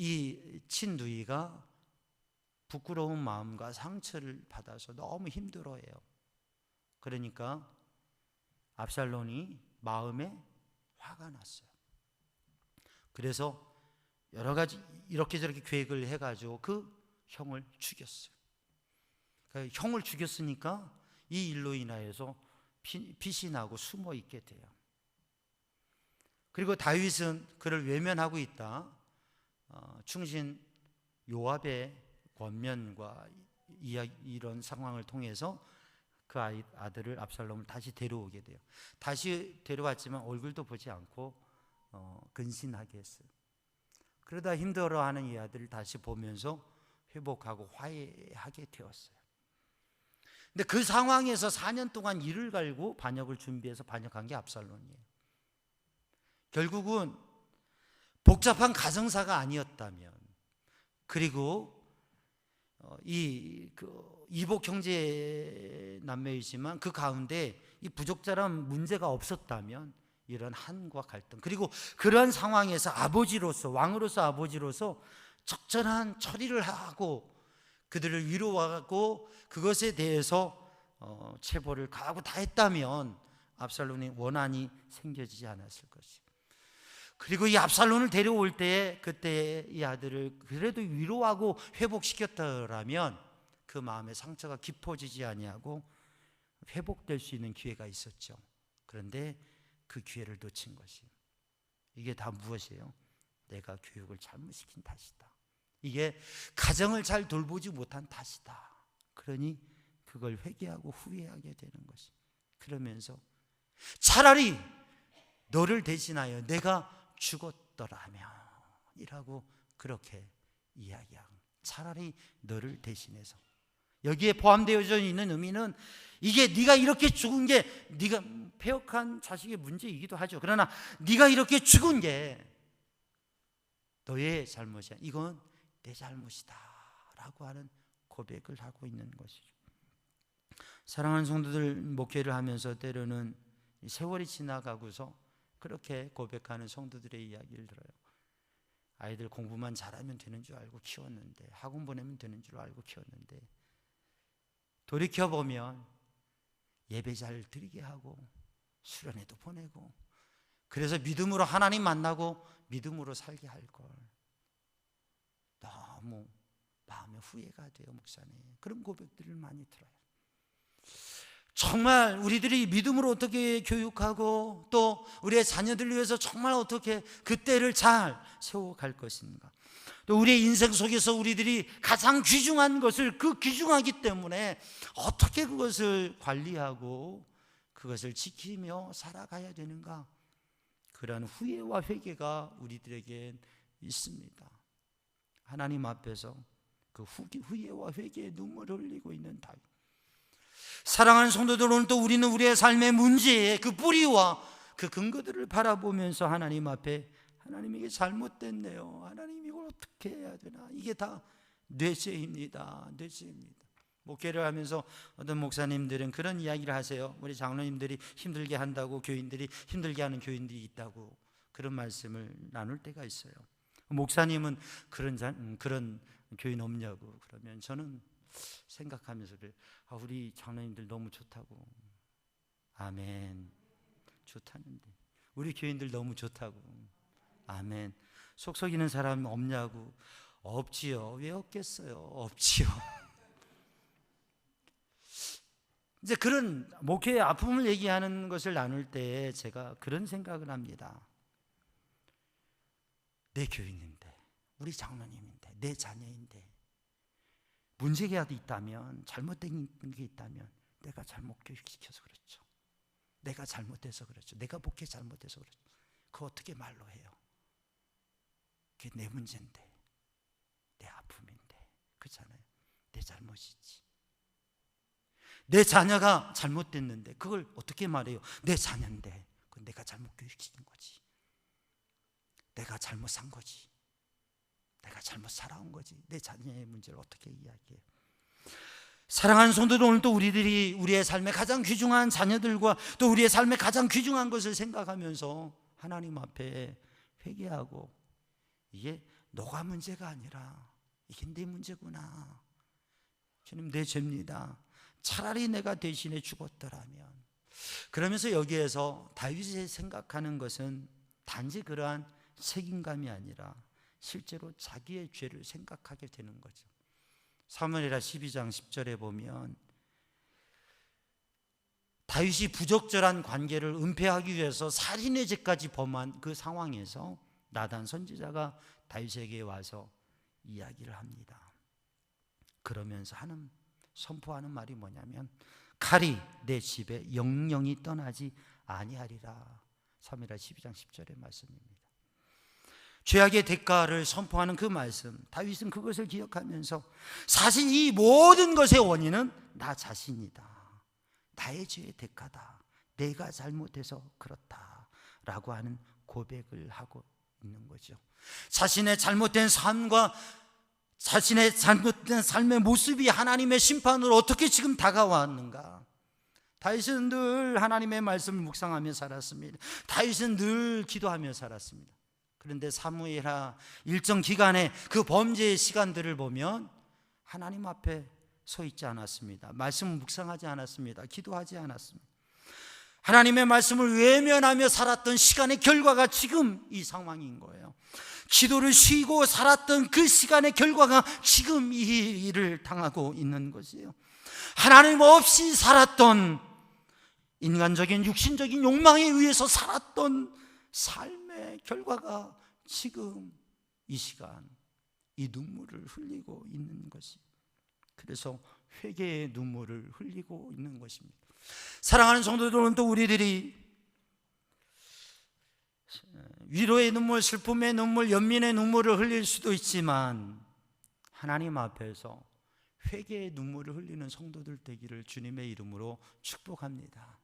이 친누이가 부끄러운 마음과 상처를 받아서 너무 힘들어해요. 그러니까 압살롬이 마음에 화가 났어요. 그래서 여러 가지 이렇게 저렇게 계획을 해가지고 그 형을 죽였어요. 그러니까 형을 죽였으니까 이 일로 인하여서 빛이 나고 숨어 있게 돼요. 그리고 다윗은 그를 외면하고 있다. 충신 요압의 권면과 이런 상황을 통해서 그 아들을 압살롬을 다시 데려오게 돼요. 다시 데려왔지만 얼굴도 보지 않고 근신하게 했어요. 그러다 힘들어하는 이 아들을 다시 보면서 회복하고 화해하게 되었어요. 근데 그 상황에서 4년 동안 이를 갈고 반역을 준비해서 반역한 게 압살롬이에요. 결국은 복잡한 가정사가 아니었다면, 그리고 이복 형제 남매이지만 그 가운데 이 부족자란 문제가 없었다면 이런 한과 갈등, 그리고 그런 상황에서 아버지로서, 왕으로서 아버지로서 적절한 처리를 하고 그들을 위로하고 그것에 대해서 체벌을 가하고 다 했다면 압살롬의 원한이 생겨지지 않았을 것이에요. 그리고 이 압살롬을 데려올 때에 그때 이 아들을 그래도 위로하고 회복시켰더라면 그 마음의 상처가 깊어지지 아니하고 회복될 수 있는 기회가 있었죠. 그런데 그 기회를 놓친 것이에요. 이게 다 무엇이에요? 내가 교육을 잘못시킨 탓이다. 이게 가정을 잘 돌보지 못한 탓이다. 그러니 그걸 회개하고 후회하게 되는 것이. 그러면서 차라리 너를 대신하여 내가 죽었더라면 이라고 그렇게 이야기하고, 차라리 너를 대신해서. 여기에 포함되어져 있는 의미는 이게 네가 이렇게 죽은 게 네가 폐역한 자식의 문제이기도 하죠. 그러나 네가 이렇게 죽은 게 너의 잘못이야. 이건 내 잘못이다 라고 하는 고백을 하고 있는 것이죠. 사랑하는 성도들, 목회를 하면서 때로는 세월이 지나가고서 그렇게 고백하는 성도들의 이야기를 들어요. 아이들 공부만 잘하면 되는 줄 알고 키웠는데, 학원 보내면 되는 줄 알고 키웠는데, 돌이켜보면 예배 잘 드리게 하고 수련회도 보내고, 그래서 믿음으로 하나님 만나고 믿음으로 살게 할 걸 너무 마음에 후회가 돼요, 목사님. 그런 고백들을 많이 들어요. 정말 우리들이 믿음으로 어떻게 교육하고 또 우리의 자녀들을 위해서 정말 어떻게 그 때를 잘 세워갈 것인가. 또 우리의 인생 속에서 우리들이 가장 귀중한 것을, 그 귀중하기 때문에 어떻게 그것을 관리하고 그것을 지키며 살아가야 되는가. 그러한 후회와 회개가 우리들에게 있습니다. 하나님 앞에서 그 후회와 회개의 눈물을 흘리고 있는 다윗. 사랑하는 성도들, 오늘 또 우리는 우리의 삶의 문제의 그 뿌리와 그 근거들을 바라보면서 하나님 앞에, 하나님 이게 잘못됐네요, 하나님 이걸 어떻게 해야 되나. 이게 다 뇌죄입니다. 뇌죄입니다. 목회를 하면서 어떤 목사님들은 그런 이야기를 하세요. 우리 장로님들이 힘들게 한다고, 교인들이 힘들게 하는 교인들이 있다고 그런 말씀을 나눌 때가 있어요. 목사님은 그런 교인 없냐고. 그러면 저는 생각하면서 그래요. 우리 장로님들 너무 좋다고. 아멘. 좋다는데 우리 교인들 너무 좋다고. 아멘. 속 썩이는 사람 없냐고. 없지요. 왜 없겠어요? 없지요. 이제 그런 목회의 아픔을 얘기하는 것을 나눌 때 제가 그런 생각을 합니다. 내 교인인데, 우리 장로님인데, 내 자녀인데 문제가 있다면, 잘못된 게 있다면 내가 잘못 교육시켜서 그렇죠. 내가 잘못해서 그렇죠. 내가 목회 잘못해서 그렇죠. 그거 어떻게 말로 해요? 그게 내 문제인데, 내 아픔인데, 그렇잖아요. 내 잘못이지. 내 자녀가 잘못됐는데 그걸 어떻게 말해요? 내 자녀인데 그건 내가 잘못 교육시킨 거지. 내가 잘못 산 거지. 내가 잘못 살아온 거지. 내 자녀의 문제를 어떻게 이야기해요? 사랑하는 성도들, 오늘 또 우리들이 우리의 삶의 가장 귀중한 자녀들과 또 우리의 삶의 가장 귀중한 것을 생각하면서 하나님 앞에 회개하고, 이게 너가 문제가 아니라 이게 내 문제구나. 주님, 내 죄입니다. 차라리 내가 대신에 죽었더라면. 그러면서 여기에서 다윗이 생각하는 것은 단지 그러한 책임감이 아니라 실제로 자기의 죄를 생각하게 되는 거죠. 사무엘하 12장 10절에 보면 다윗이 부적절한 관계를 은폐하기 위해서 살인의 죄까지 범한 그 상황에서 나단 선지자가 다윗에게 와서 이야기를 합니다. 그러면서 선포하는 말이 뭐냐면, 칼이 내 집에 영영이 떠나지 아니하리라. 사무엘하 12장 10절의 말씀입니다. 죄악의 대가를 선포하는 그 말씀, 다윗은 그것을 기억하면서 사실 이 모든 것의 원인은 나 자신이다, 나의 죄의 대가다, 내가 잘못해서 그렇다라고 하는 고백을 하고 있는 거죠. 자신의 잘못된 삶과 자신의 잘못된 삶의 모습이 하나님의 심판으로 어떻게 지금 다가왔는가. 다윗은 늘 하나님의 말씀을 묵상하며 살았습니다. 다윗은 늘 기도하며 살았습니다. 그런데 사무엘하 일정 기간에 그 범죄의 시간들을 보면 하나님 앞에 서 있지 않았습니다. 말씀을 묵상하지 않았습니다. 기도하지 않았습니다. 하나님의 말씀을 외면하며 살았던 시간의 결과가 지금 이 상황인 거예요. 기도를 쉬고 살았던 그 시간의 결과가 지금 이 일을 당하고 있는 것이에요. 하나님 없이 살았던, 인간적인 육신적인 욕망에 의해서 살았던 삶의 결과가 지금 이 시간 이 눈물을 흘리고 있는 것이, 그래서 회개의 눈물을 흘리고 있는 것입니다. 사랑하는 성도들은, 또 우리들이 위로의 눈물, 슬픔의 눈물, 연민의 눈물을 흘릴 수도 있지만 하나님 앞에서 회개의 눈물을 흘리는 성도들 되기를 주님의 이름으로 축복합니다.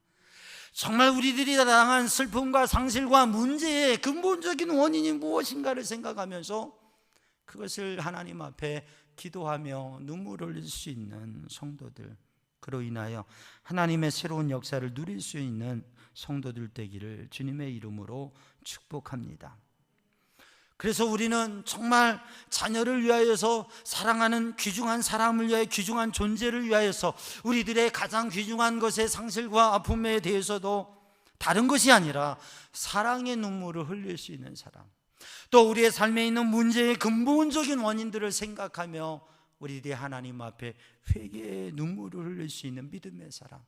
정말 우리들이 당한 슬픔과 상실과 문제의 근본적인 원인이 무엇인가를 생각하면서 그것을 하나님 앞에 기도하며 눈물을 흘릴 수 있는 성도들, 그로 인하여 하나님의 새로운 역사를 누릴 수 있는 성도들 되기를 주님의 이름으로 축복합니다. 그래서 우리는 정말 자녀를 위하여서, 사랑하는 귀중한 사람을 위하여, 귀중한 존재를 위하여서 우리들의 가장 귀중한 것의 상실과 아픔에 대해서도 다른 것이 아니라 사랑의 눈물을 흘릴 수 있는 사람, 또 우리의 삶에 있는 문제의 근본적인 원인들을 생각하며 우리들이 하나님 앞에 회개의 눈물을 흘릴 수 있는 믿음의 사람,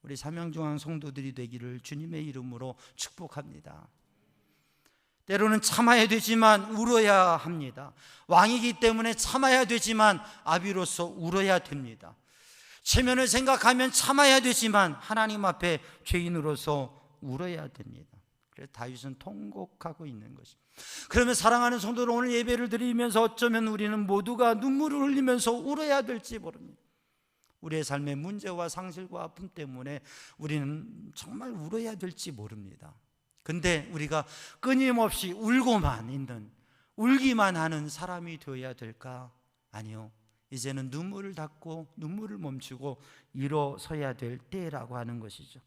우리 삼양중앙 성도들이 되기를 주님의 이름으로 축복합니다. 때로는 참아야 되지만 울어야 합니다. 왕이기 때문에 참아야 되지만 아비로서 울어야 됩니다. 체면을 생각하면 참아야 되지만 하나님 앞에 죄인으로서 울어야 됩니다. 그래서 다윗은 통곡하고 있는 것입니다. 그러면 사랑하는 성도들, 오늘 예배를 드리면서 어쩌면 우리는 모두가 눈물을 흘리면서 울어야 될지 모릅니다. 우리의 삶의 문제와 상실과 아픔 때문에 우리는 정말 울어야 될지 모릅니다. 근데 우리가 끊임없이 울고만 있는, 울기만 하는 사람이 되어야 될까? 아니요. 이제는 눈물을 닦고 눈물을 멈추고 일어서야 될 때라고 하는 것이죠.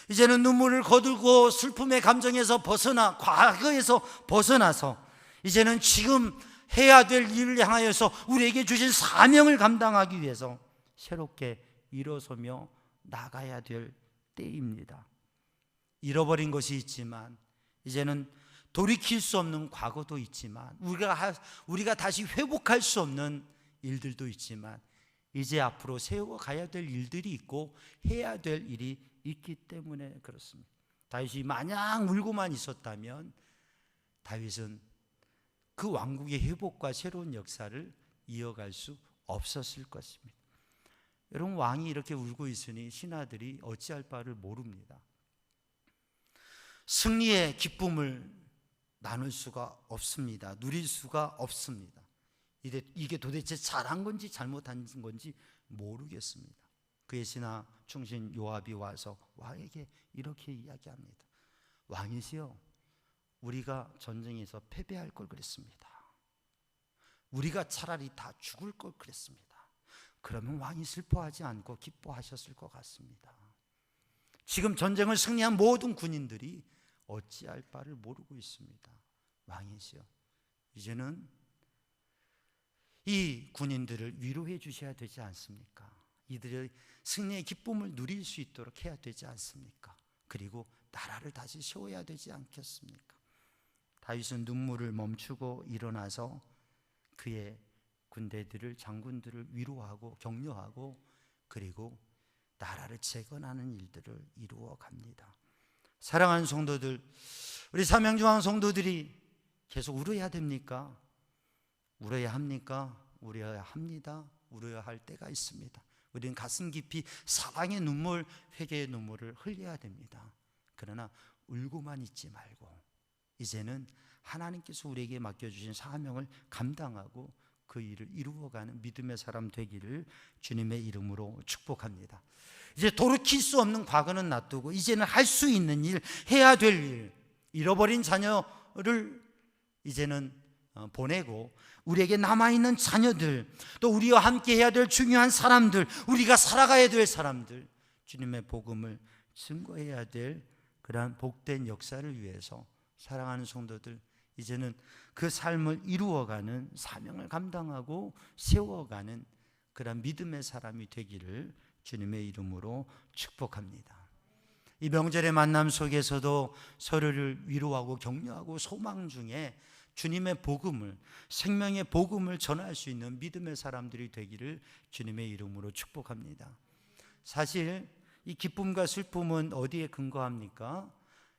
이제는 눈물을 거두고 슬픔의 감정에서 벗어나, 과거에서 벗어나서 이제는 지금 해야 될 일을 향하여서 우리에게 주신 사명을 감당하기 위해서 새롭게 일어서며 나가야 될 때입니다. 잃어버린 것이 있지만, 이제는 돌이킬 수 없는 과거도 있지만, 우리가 다시 회복할 수 없는 일들도 있지만, 이제 앞으로 세워가야 될 일들이 있고 해야 될 일이 있기 때문에 그렇습니다. 다윗이 마냥 울고만 있었다면 다윗은 그 왕국의 회복과 새로운 역사를 이어갈 수 없었을 것입니다. 여러분, 왕이 이렇게 울고 있으니 신하들이 어찌할 바를 모릅니다. 승리의 기쁨을 나눌 수가 없습니다. 누릴 수가 없습니다. 이게 도대체 잘한 건지 잘못한 건지 모르겠습니다. 그의 신하 충신 요압이 와서 왕에게 이렇게 이야기합니다. 왕이시여, 우리가 전쟁에서 패배할 걸 그랬습니다. 우리가 차라리 다 죽을 걸 그랬습니다. 그러면 왕이 슬퍼하지 않고 기뻐하셨을 것 같습니다. 지금 전쟁을 승리한 모든 군인들이 어찌할 바를 모르고 있습니다. 왕이시여, 이제는 이 군인들을 위로해 주셔야 되지 않습니까? 이들의 승리의 기쁨을 누릴 수 있도록 해야 되지 않습니까? 그리고 나라를 다시 세워야 되지 않겠습니까? 다윗은 눈물을 멈추고 일어나서 그의 군대들을, 장군들을 위로하고 격려하고, 그리고 나라를 재건하는 일들을 이루어 갑니다. 사랑하는 성도들, 우리 삼양중앙 성도들이 계속 울어야 됩니까? 울어야 합니까? 울어야 합니다. 울어야 할 때가 있습니다. 우리는 가슴 깊이 사랑의 눈물, 회개의 눈물을 흘려야 됩니다. 그러나 울고만 있지 말고 이제는 하나님께서 우리에게 맡겨주신 사명을 감당하고 그 일을 이루어가는 믿음의 사람 되기를 주님의 이름으로 축복합니다. 이제 돌이킬 수 없는 과거는 놔두고 이제는 할 수 있는 일, 해야 될 일, 잃어버린 자녀를 이제는 보내고 우리에게 남아있는 자녀들, 또 우리와 함께 해야 될 중요한 사람들, 우리가 살아가야 될 사람들, 주님의 복음을 증거해야 될 그러한 복된 역사를 위해서 사랑하는 성도들, 이제는 그 삶을 이루어가는 사명을 감당하고 세워가는 그런 믿음의 사람이 되기를 주님의 이름으로 축복합니다. 이 명절의 만남 속에서도 서로를 위로하고 격려하고 소망 중에 주님의 복음을, 생명의 복음을 전할 수 있는 믿음의 사람들이 되기를 주님의 이름으로 축복합니다. 사실 이 기쁨과 슬픔은 어디에 근거합니까?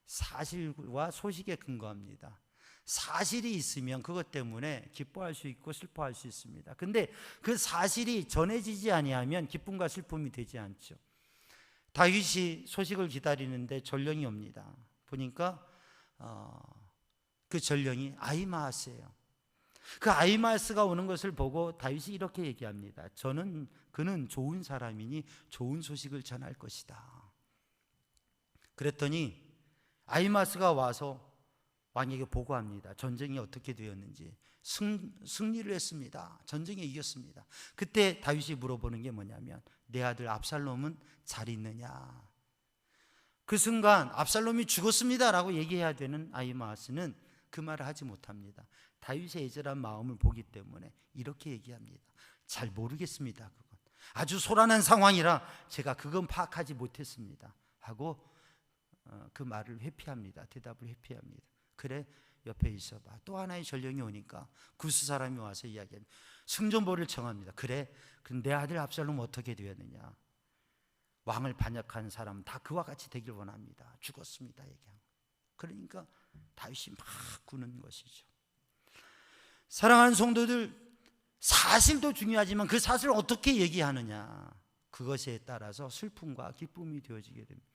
사실과 소식에 근거합니다. 사실이 있으면 그것 때문에 기뻐할 수 있고 슬퍼할 수 있습니다. 근데 그 사실이 전해지지 아니하면 기쁨과 슬픔이 되지 않죠. 다윗이 소식을 기다리는데 전령이 옵니다. 보니까 그 전령이 아히마아스예요. 그 아히마아스가 오는 것을 보고 다윗이 이렇게 얘기합니다. 그는 좋은 사람이니 좋은 소식을 전할 것이다. 그랬더니 아히마아스가 와서 왕에게 보고합니다. 전쟁이 어떻게 되었는지. 승리를 했습니다. 전쟁에 이겼습니다. 그때 다윗이 물어보는 게 뭐냐면 내 아들 압살롬은 잘 있느냐. 그 순간 압살롬이 죽었습니다 라고 얘기해야 되는 아히마아스는 그 말을 하지 못합니다. 다윗의 애절한 마음을 보기 때문에 이렇게 얘기합니다. 잘 모르겠습니다. 그건 아주 소란한 상황이라 제가 그건 파악하지 못했습니다 하고 그 말을 회피합니다. 대답을 회피합니다. 그래, 옆에 있어봐. 또 하나의 전령이 오니까 구스 사람이 와서 이야기합니다. 승전보를 청합니다. 그래, 내 아들 압살롬 어떻게 되었느냐. 왕을 반역한 사람은 다 그와 같이 되길 원합니다. 죽었습니다. 얘기합니다. 그러니까 다윗이 막 구는 것이죠. 사랑하는 성도들, 사실도 중요하지만 그 사실을 어떻게 얘기하느냐, 그것에 따라서 슬픔과 기쁨이 되어지게 됩니다.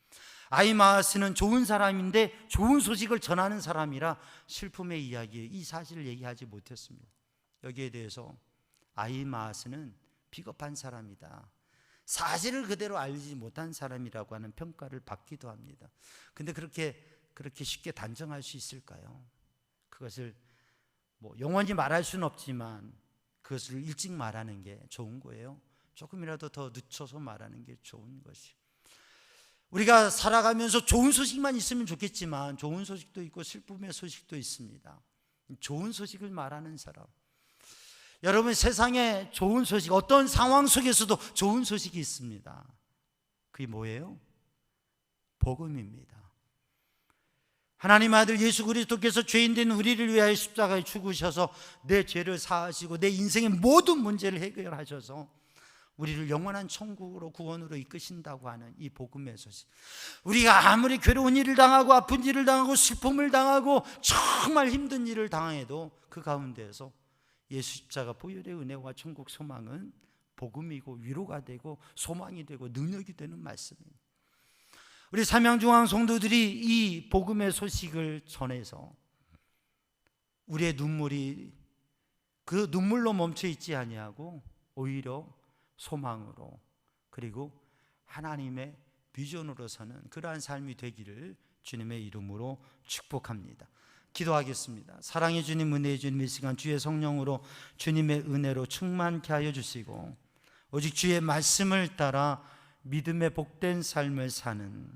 아히마아스는 좋은 사람인데 좋은 소식을 전하는 사람이라 슬픔의 이야기, 이 사실을 얘기하지 못했습니다. 여기에 대해서 아히마아스는 비겁한 사람이다, 사실을 그대로 알지 못한 사람이라고 하는 평가를 받기도 합니다. 근데 그렇게 쉽게 단정할 수 있을까요? 그것을 영원히 말할 수는 없지만 그것을 일찍 말하는 게 좋은 거예요. 조금이라도 더 늦춰서 말하는 게 좋은 것이. 우리가 살아가면서 좋은 소식만 있으면 좋겠지만 좋은 소식도 있고 슬픔의 소식도 있습니다. 좋은 소식을 말하는 사람. 여러분, 세상에 좋은 소식, 어떤 상황 속에서도 좋은 소식이 있습니다. 그게 뭐예요? 복음입니다. 하나님 아들 예수 그리스도께서 죄인된 우리를 위하여 십자가에 죽으셔서 내 죄를 사하시고 내 인생의 모든 문제를 해결하셔서 우리를 영원한 천국으로, 구원으로 이끄신다고 하는 이 복음의 소식. 우리가 아무리 괴로운 일을 당하고 아픈 일을 당하고 슬픔을 당하고 정말 힘든 일을 당해도 그 가운데에서 예수 십자가 보혈의 은혜와 천국 소망은 복음이고 위로가 되고 소망이 되고 능력이 되는 말씀입니다. 우리 삼양중앙 성도들이 이 복음의 소식을 전해서 우리의 눈물이 그 눈물로 멈춰 있지 아니하고 오히려 소망으로, 그리고 하나님의 비전으로 사는 그러한 삶이 되기를 주님의 이름으로 축복합니다. 기도하겠습니다. 사랑의 주님, 은혜의 주님, 이 시간 주의 성령으로 주님의 은혜로 충만케 하여 주시고 오직 주의 말씀을 따라 믿음의 복된 삶을 사는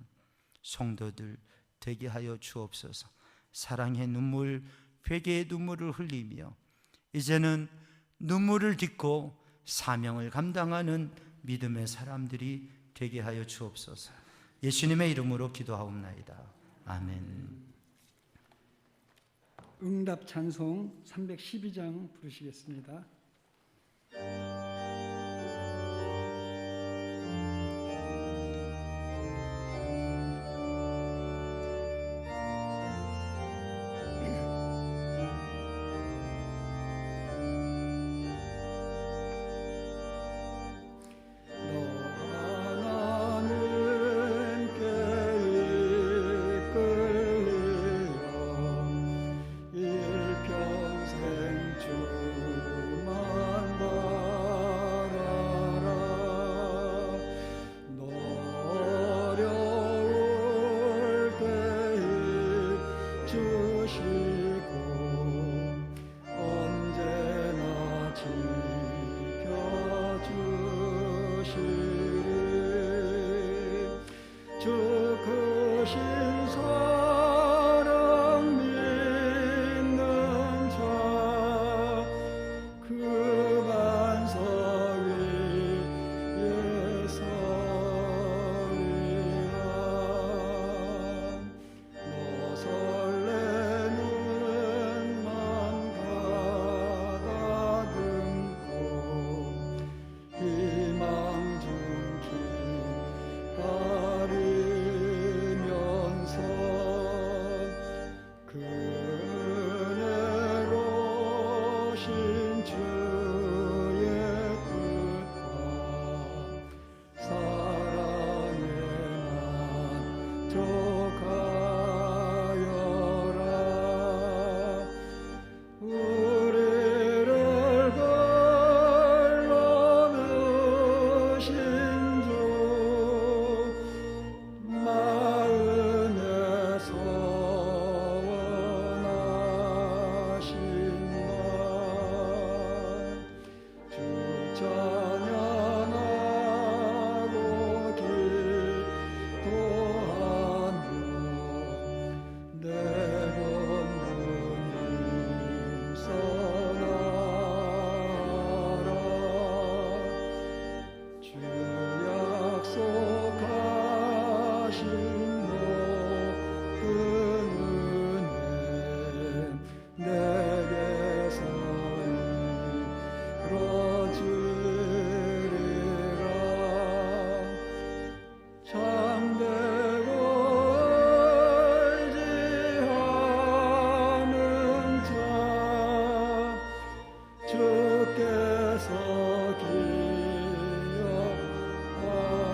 성도들 되게 하여 주옵소서. 사랑의 눈물, 회개의 눈물을 흘리며 이제는 눈물을 딛고 사명을 감당하는 믿음의 사람들이 되게 하여 주옵소서. 예수님의 이름으로 기도하옵나이다. 아멘. 응답 찬송 312장 부르시겠습니다. 찬양하고 기도하며 내 본분을 선하라. 주 약속하신 모든 은혜 내게서 이루어지리라. 참되고 의지하는 자 주께서 기억하시리.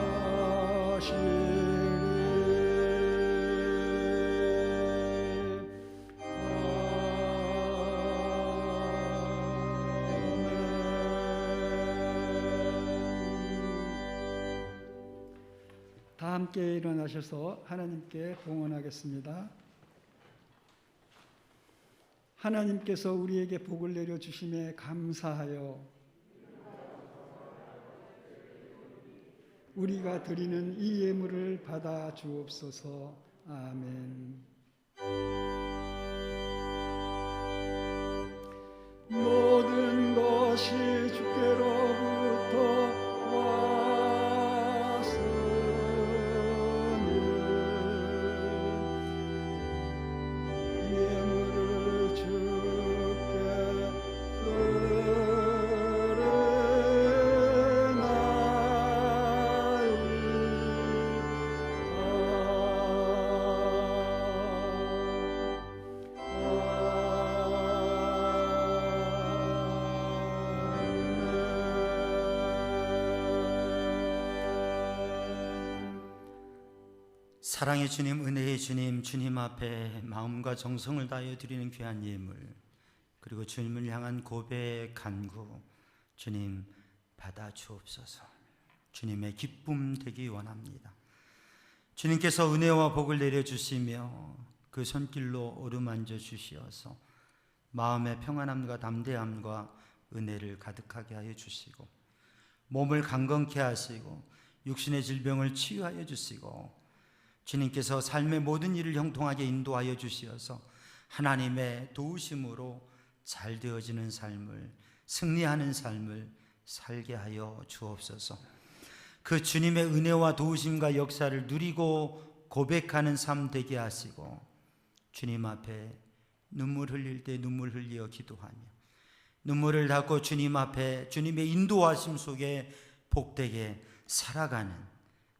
다 함께 일어나셔서 하나님께 봉헌하겠습니다. 하나님께서 우리에게 복을 내려 주심에 감사하여 우리가 드리는 이 예물을 받아 주옵소서. 아멘. 모든 것이 주께로부터 왔으니 예물을 주께 사랑의 주님, 은혜의 주님, 주님 앞에 마음과 정성을 다하여 드리는 귀한 예물, 그리고 주님을 향한 고백, 간구, 주님 받아 주옵소서. 주님의 기쁨 되기 원합니다. 주님께서 은혜와 복을 내려주시며 그 손길로 어루만져 주시어서 마음의 평안함과 담대함과 은혜를 가득하게 하여 주시고 몸을 강건케 하시고 육신의 질병을 치유하여 주시고 주님께서 삶의 모든 일을 형통하게 인도하여 주시어서 하나님의 도우심으로 잘 되어지는 삶을, 승리하는 삶을 살게 하여 주옵소서. 그 주님의 은혜와 도우심과 역사를 누리고 고백하는 삶 되게 하시고 주님 앞에 눈물 흘릴 때 눈물 흘려 기도하며 눈물을 닦고 주님 앞에 주님의 인도하심 속에 복되게 살아가는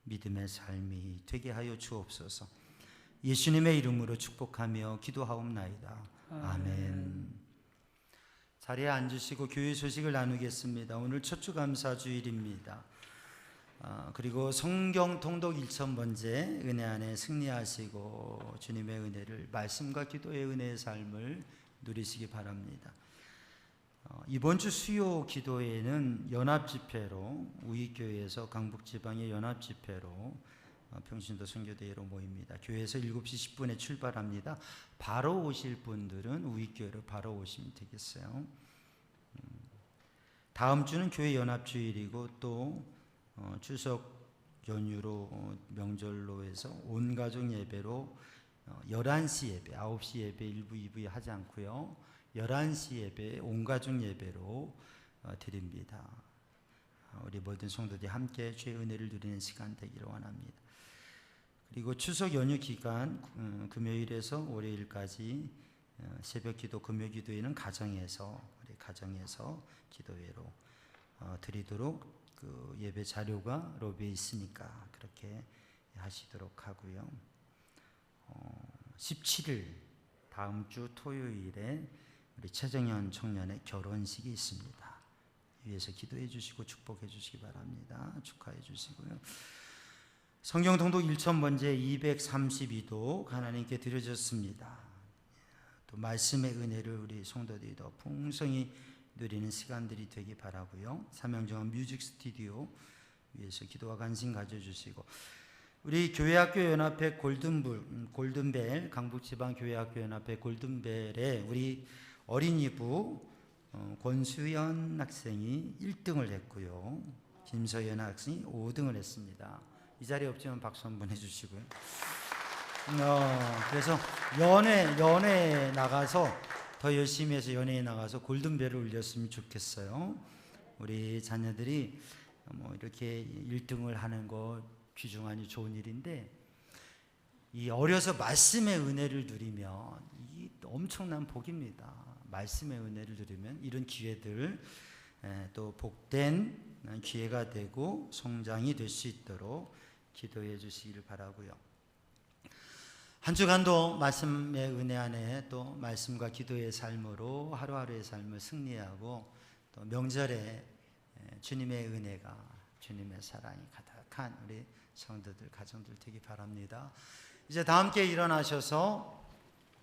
믿음의 삶이 되게 하여 주옵소서. 예수님의 이름으로 축복하며 기도하옵나이다. 아멘. 자리에 앉으시고 교회 소식을 나누겠습니다. 오늘 첫 주감사 주일입니다. 그리고 성경 통독 1000번째 은혜 안에 승리하시고 주님의 은혜를, 말씀과 기도의 은혜의 삶을 누리시기 바랍니다. 이번 주 수요 기도회는 연합집회로, 우익교회에서 강북지방의 연합집회로 평신도 선교대회로 모입니다. 교회에서 7시 10분에 출발합니다. 바로 오실 분들은 우익교회로 바로 오시면 되겠어요. 다음 주는 교회 연합주일이고 또 추석 연휴로 명절로 해서 온가족 예배로 11시 예배, 9시 예배 1부, 2부에 하지 않고요. 11시 예배, 온가족 예배로 드립니다. 우리 모든 성도들이 함께 주의 은혜를 누리는 시간 되기를 원합니다. 그리고 추석 연휴 기간 금요일에서 월요일까지 새벽 기도, 금요 기도회는 가정에서, 우리 가정에서 기도회로 드리도록 그 예배 자료가 로비에 있으니까 그렇게 하시도록 하고요. 17일 다음 주 토요일에 우리 최정현 청년의 결혼식이 있습니다. 위에서 기도해 주시고 축복해 주시기 바랍니다. 축하해 주시고요. 성경 통독 1000번째 232도 하나님께 드려졌습니다. 또 말씀의 은혜를 우리 성도들이 더 풍성히 누리는 시간들이 되기 바라고요. 삼형정원 뮤직 스튜디오 위에서 기도와 관심 가져주시고, 우리 교회학교 연합회 골든벨, 강북지방 교회학교 연합회 골든벨에 우리 어린이부 권수연 학생이 1등을 했고요. 김서연 학생이 5등을 했습니다. 이 자리에 없지만 박수 한번 해주시고요. 그래서 연애에 나가서 더 열심히 해서 연애에 나가서 골든벨을 울렸으면 좋겠어요. 우리 자녀들이 이렇게 1등을 하는 거 귀중하니 좋은 일인데, 이 어려서 말씀의 은혜를 누리면 이 엄청난 복입니다. 말씀의 은혜를 누리면 이런 기회들 또 복된 기회가 되고 성장이 될 수 있도록 기도해 주시기를 바라고요. 한 주간도 말씀의 은혜 안에 또 말씀과 기도의 삶으로 하루하루의 삶을 승리하고 또 명절에 주님의 은혜가, 주님의 사랑이 가득한 우리 성도들, 가정들 되기 바랍니다. 이제 다 함께 일어나셔서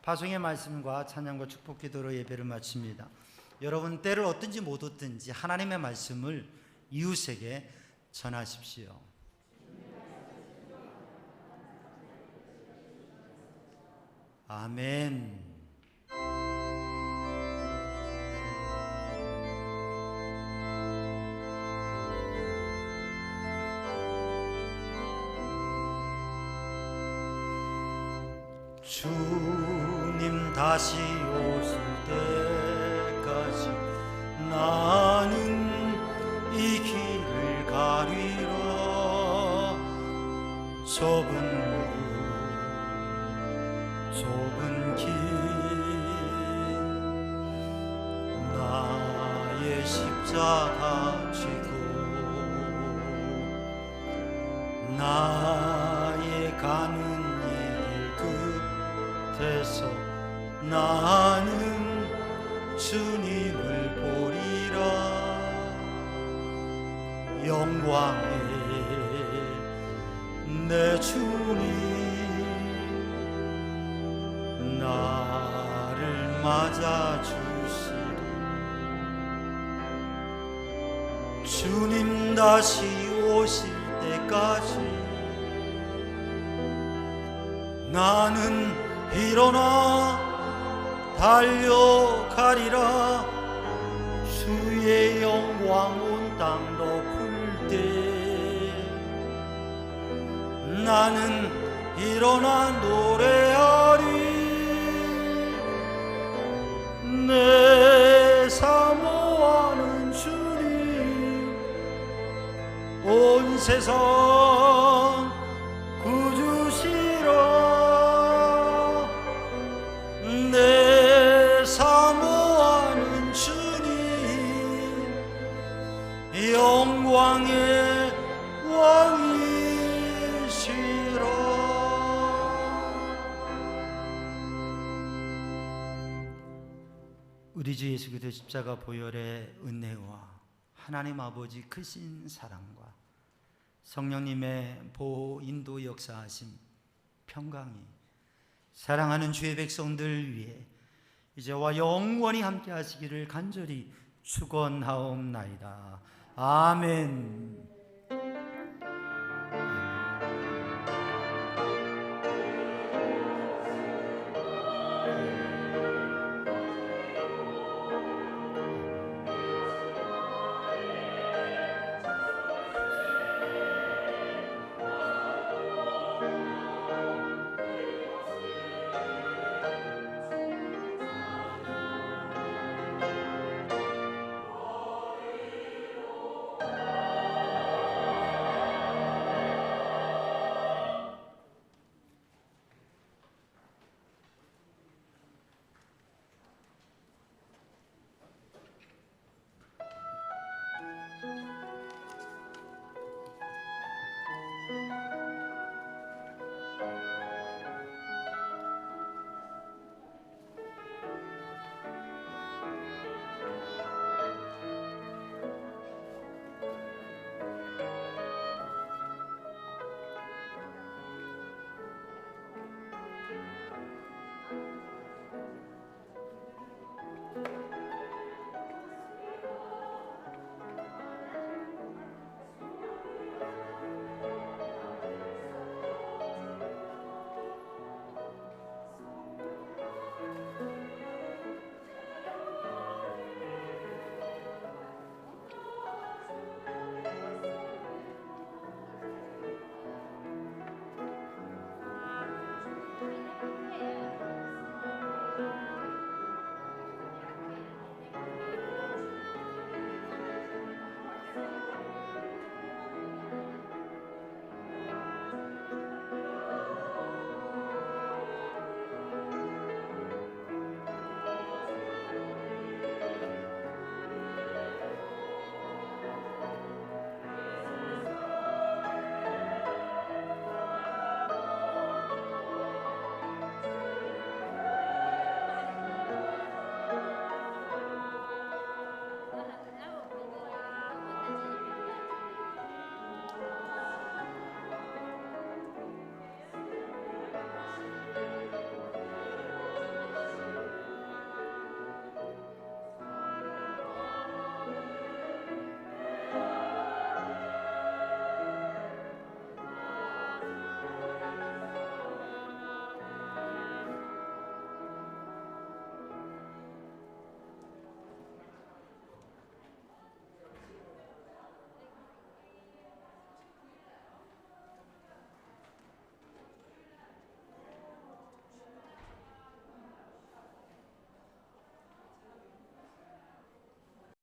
파송의 말씀과 찬양과 축복 기도로 예배를 마칩니다. 여러분, 때를 얻든지 못 얻든지 하나님의 말씀을 이웃에게 전하십시오. 아멘. 주님 다시 오실 때까지 나는 이 길을 가리라. 좁은 길 나의 십자가 지고 나의 가는 길 끝에서 나는 주님을 보리라. 영광의 내 주님 나를 맞아주시리. 주님 다시 오실 때까지 나는 일어나 달려가리라. 주의 영광 온 땅 덮을 때 나는 일어나 노래하리. 내 사모하는 주님 온 세상 구주시라. 내 사모하는 주님 영광의 왕이시라. 우리 주 예수 그리스도 십자가 보혈의 은혜와 하나님 아버지 크신 사랑과 성령님의 보호 인도 역사하심 평강이 사랑하는 주의 백성들 위해 이제와 영원히 함께 하시기를 간절히 축원하옵나이다. 아멘.